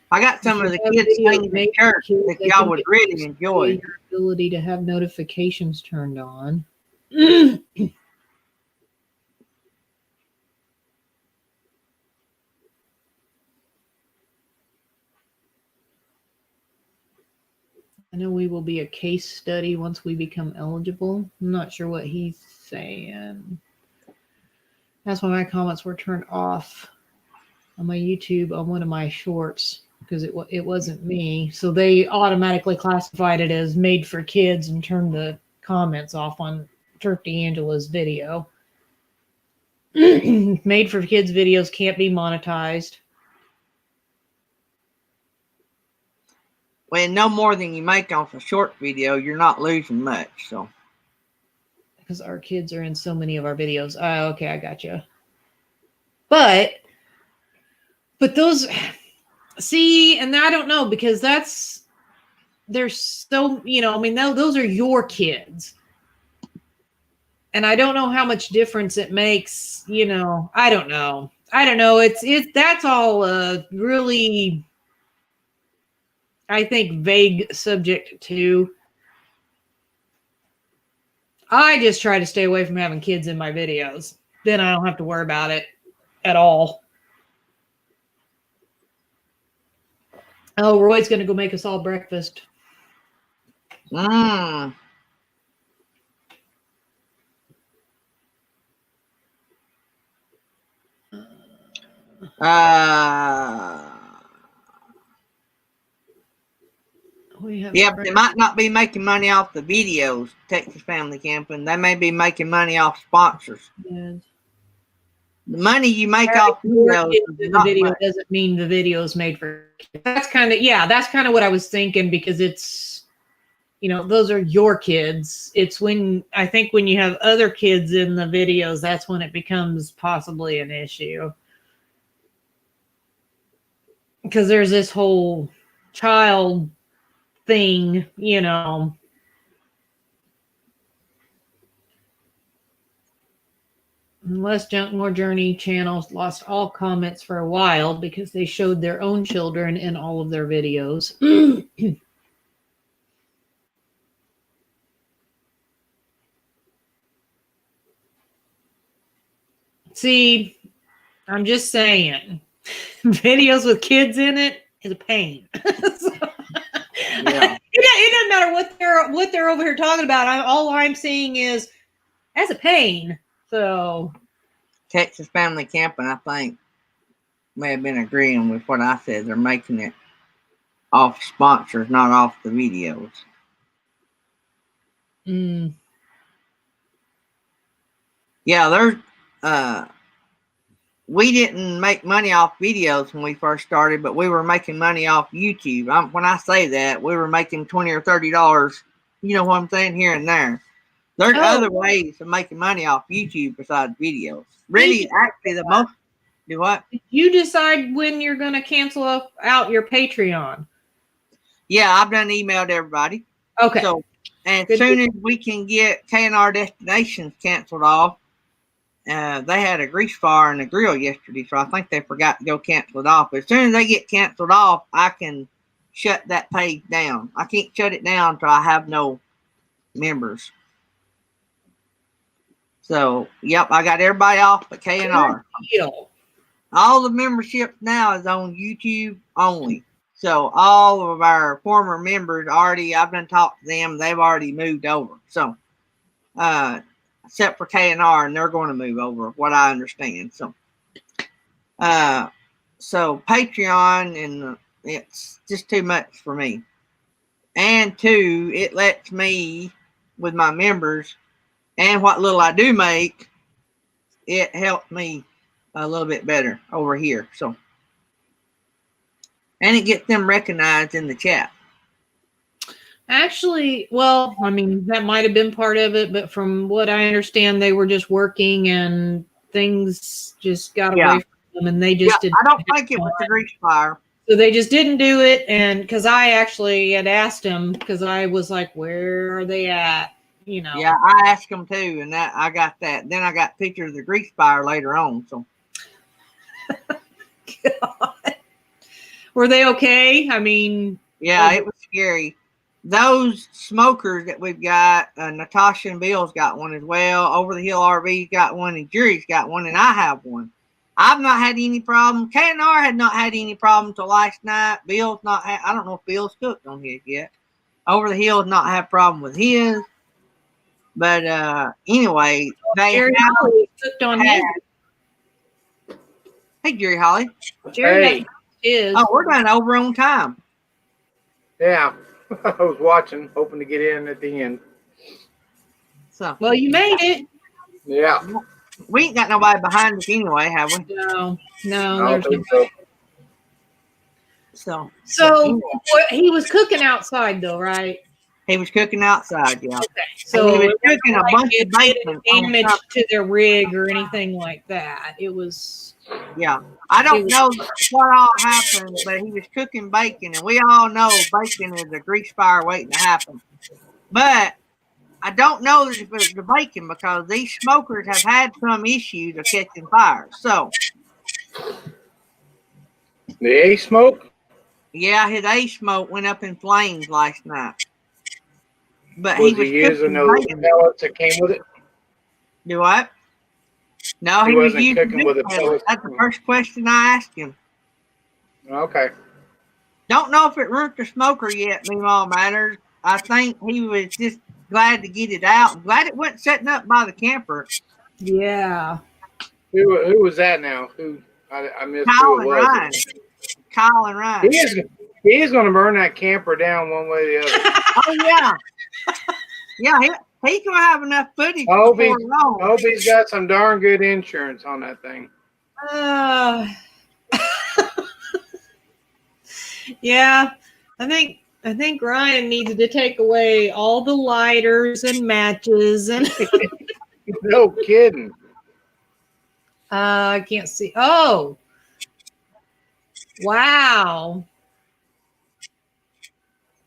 [SPEAKER 1] I got some of the kids singing in church that y'all would really enjoy.
[SPEAKER 2] Your ability to have notifications turned on. I know we will be a case study once we become eligible. I'm not sure what he's saying. That's why my comments were turned off on my YouTube on one of my shorts because it wasn't me. So they automatically classified it as made for kids and turned the comments off on Turkey Angela's video. Made for kids videos can't be monetized.
[SPEAKER 1] Well, no more than you make off a short video, you're not losing much. So,
[SPEAKER 2] because our kids are in so many of our videos. Okay, I got you. But those, see, and I don't know because there's so, those are your kids. And I don't know how much difference it makes, I don't know. That's all really, I think, vague subject to. I just try to stay away from having kids in my videos. Then I don't have to worry about it at all. Oh, Roy's going to go make us all breakfast.
[SPEAKER 1] Yeah, but they might not be making money off the videos, Texas Family Camping. They may be making money off sponsors.
[SPEAKER 2] Yeah.
[SPEAKER 1] The money you make
[SPEAKER 2] Having
[SPEAKER 1] off
[SPEAKER 2] your
[SPEAKER 1] videos
[SPEAKER 2] kids
[SPEAKER 1] is
[SPEAKER 2] in the
[SPEAKER 1] not
[SPEAKER 2] video
[SPEAKER 1] much.
[SPEAKER 2] doesn't mean the video is made for kids. That's kind of what I was thinking, because it's, those are your kids. It's when I think when you have other kids in the videos, that's when it becomes possibly an issue. Because there's this whole child thing, Unless Junkmore Journey channels lost all comments for a while because they showed their own children in all of their videos. See, I'm just saying, videos with kids in it is a pain.
[SPEAKER 1] Yeah.
[SPEAKER 2] It doesn't matter what they're over here talking about. All I'm seeing is as a pain. So
[SPEAKER 1] Texas Family Camping, I think, may have been agreeing with what I said. They're making it off sponsors, not off the videos. Yeah, there's we didn't make money off videos when we first started, but we were making money off YouTube. When I say that, we were making $20 or $30. You know what I'm saying? Here and there. There's other ways of making money off YouTube besides videos. Really, actually, the most. Do what?
[SPEAKER 2] You decide when you're going to cancel out your Patreon.
[SPEAKER 1] Yeah, I've done emailed everybody.
[SPEAKER 2] Okay.
[SPEAKER 1] So, and as soon as we can get K&R Destinations canceled off, they had a grease fire in the grill yesterday, so I think they forgot to go cancel it off. But as soon as they get canceled off, I can shut that page down. I can't shut it down until I have no members. So, yep, I got everybody off but K&R. All the membership now is on YouTube only. So all of our former members I've been talking to them. They've already moved over. So, except for K&R, and they're going to move over, what I understand. So, so Patreon, and it's just too much for me. And two, it lets me, with my members, and what little I do make, it helps me a little bit better over here. So, and it gets them recognized in the chat.
[SPEAKER 2] Actually, well, I mean, that might have been part of it, but from what I understand, they were just working and things just got away from them, and they just didn't.
[SPEAKER 1] I don't think it was the grease fire.
[SPEAKER 2] So they just didn't do it, and because I actually had asked them, because I was like, where are they at?
[SPEAKER 1] Yeah, I asked them too, and that I got that. Then I got pictures of the grease fire later on. So,
[SPEAKER 2] God. Were they okay? I mean,
[SPEAKER 1] yeah, it was scary. Those smokers that we've got, Natasha and Bill's got one as well. Over the Hill RV's got one, and Jury's got one, and I have one. I've not had any problem. K&R had not had any problem till last night. Bill's not had. I don't know if Bill's cooked on his yet. Over the Hill has not had problem with his. But anyway, they
[SPEAKER 2] Jerry Holly cooked on his.
[SPEAKER 1] Hey, Jerry Holly.
[SPEAKER 2] Jerry is.
[SPEAKER 1] Oh, we're going over on time.
[SPEAKER 3] Yeah, I was watching, hoping to get in at the end.
[SPEAKER 1] So,
[SPEAKER 2] well, you made it.
[SPEAKER 3] Yeah.
[SPEAKER 1] We ain't got nobody behind us anyway, have we?
[SPEAKER 2] No,
[SPEAKER 3] I don't think so.
[SPEAKER 2] So he was cooking outside, though, right?
[SPEAKER 1] He was cooking outside, yeah.
[SPEAKER 2] Okay. So
[SPEAKER 1] he was cooking a bunch of bacon.
[SPEAKER 2] Damage to their rig or anything like that. It was.
[SPEAKER 1] Yeah. I don't know what all happened, but he was cooking bacon, and we all know bacon is a grease fire waiting to happen. But I don't know that it was the bacon, because these smokers have had some issues of catching fire. So.
[SPEAKER 3] The A smoke?
[SPEAKER 1] Yeah, his A smoke went up in flames last night. But
[SPEAKER 3] Was
[SPEAKER 1] he was
[SPEAKER 3] using those pellets that came with it?
[SPEAKER 1] Do what? No,
[SPEAKER 3] he
[SPEAKER 1] was
[SPEAKER 3] wasn't cooking with a pellet.
[SPEAKER 1] That's the first question I asked him.
[SPEAKER 3] Okay.
[SPEAKER 1] Don't know if it ruined the smoker yet, meanwhile matters. I think he was just glad to get it out. I'm glad it wasn't setting up by the camper.
[SPEAKER 2] Yeah.
[SPEAKER 3] Who was that now? I missed
[SPEAKER 1] Kyle
[SPEAKER 3] who it
[SPEAKER 1] and
[SPEAKER 3] was.
[SPEAKER 1] Ryan. Kyle and Ryan.
[SPEAKER 3] He is going to burn that camper down one way or the other.
[SPEAKER 1] Oh, yeah. Yeah, He's gonna have enough footage
[SPEAKER 3] I hope
[SPEAKER 1] before long.
[SPEAKER 3] he's got some darn good insurance on that thing.
[SPEAKER 2] Yeah, I think Ryan needs to take away all the lighters and matches and
[SPEAKER 3] No kidding.
[SPEAKER 2] I can't see. Oh, wow.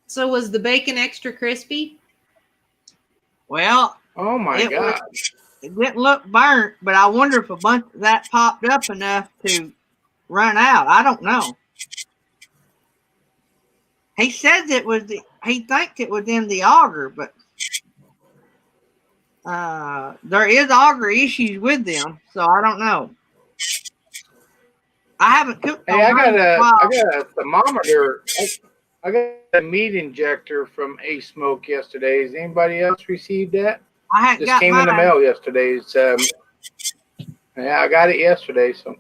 [SPEAKER 2] So was the bacon extra crispy?
[SPEAKER 1] Well,
[SPEAKER 3] Oh my
[SPEAKER 1] It
[SPEAKER 3] God.
[SPEAKER 1] it didn't look burnt, but I wonder if a bunch of that popped up enough to run out. I don't know. He says he thinks it was in the auger, but there is auger issues with them, so I don't know. I haven't cooked.
[SPEAKER 3] Hey, I
[SPEAKER 1] on
[SPEAKER 3] got
[SPEAKER 1] mine in a while.
[SPEAKER 3] a thermometer. I got a meat injector from Ace Smoke yesterday. Has anybody else received that?
[SPEAKER 1] I hadn't
[SPEAKER 3] Just
[SPEAKER 1] got
[SPEAKER 3] came in the
[SPEAKER 1] mine.
[SPEAKER 3] mail yesterday. It's yeah, I got it yesterday. So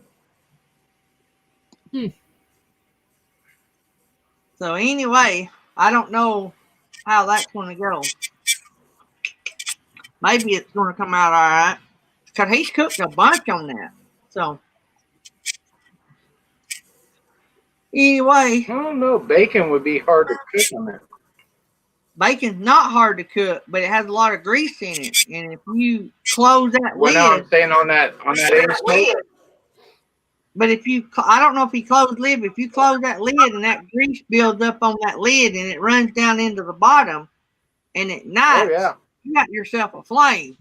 [SPEAKER 1] So anyway, I don't know how that's going to go. Maybe it's going to come out all right. Because he's cooked a bunch on that. So anyway,
[SPEAKER 3] I don't know. Bacon would be hard to cook on that.
[SPEAKER 1] bacon's not hard to cook, but it has a lot of grease in it. And if you close that
[SPEAKER 3] Well, no, I'm
[SPEAKER 1] lid,
[SPEAKER 3] saying on that Ace Smoke.
[SPEAKER 1] but if you, I don't know if he closed the lid, but if you close that lid and that grease builds up on that lid and it runs down into the bottom and it ignites,
[SPEAKER 3] Oh yeah.
[SPEAKER 1] you got yourself a flame.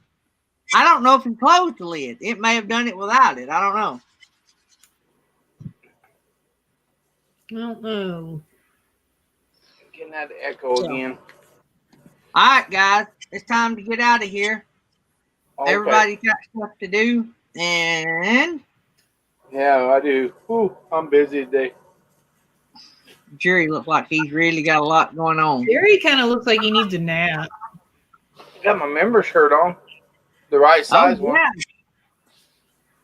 [SPEAKER 1] I don't know if he closed the lid. It may have done it without it. I don't know.
[SPEAKER 2] I don't know.
[SPEAKER 3] Getting that echo again.
[SPEAKER 1] All right, guys, it's time to get out of here.
[SPEAKER 3] Okay.
[SPEAKER 1] Everybody's got stuff to do, and
[SPEAKER 3] Yeah, I do. Ooh, I'm busy today.
[SPEAKER 1] Jerry looks like he's really got a lot going on.
[SPEAKER 2] Jerry kind of looks like he needs a nap.
[SPEAKER 3] Got my member shirt on, the right size one.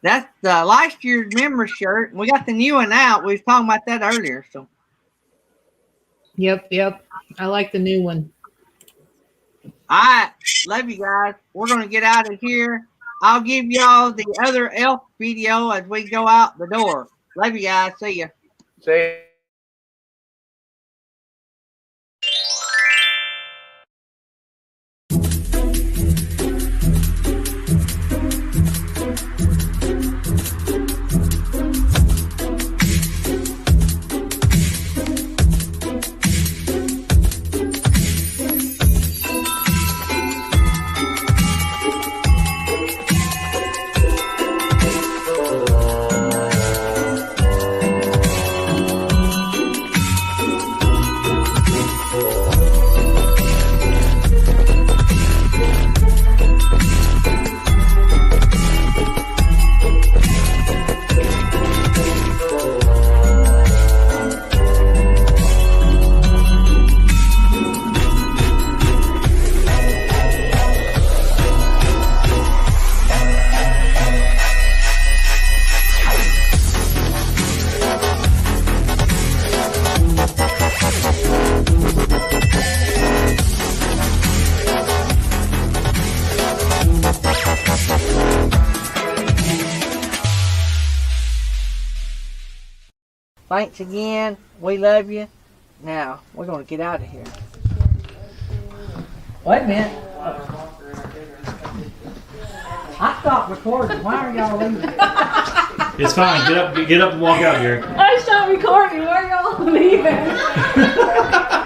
[SPEAKER 1] That's the last year's member shirt. We got the new one out. We was talking about that earlier. So,
[SPEAKER 2] Yep. I like the new one.
[SPEAKER 1] all right, love you guys. We're gonna get out of here. I'll give y'all the other elf video as we go out the door. Love you guys. See ya.
[SPEAKER 3] Say.
[SPEAKER 1] Thanks again. We love you. Now, we're going to get out of here. Wait a minute. I stopped recording. Why are y'all leaving?
[SPEAKER 4] It's fine. Get up and walk out here.
[SPEAKER 5] I stopped recording. Why are y'all leaving?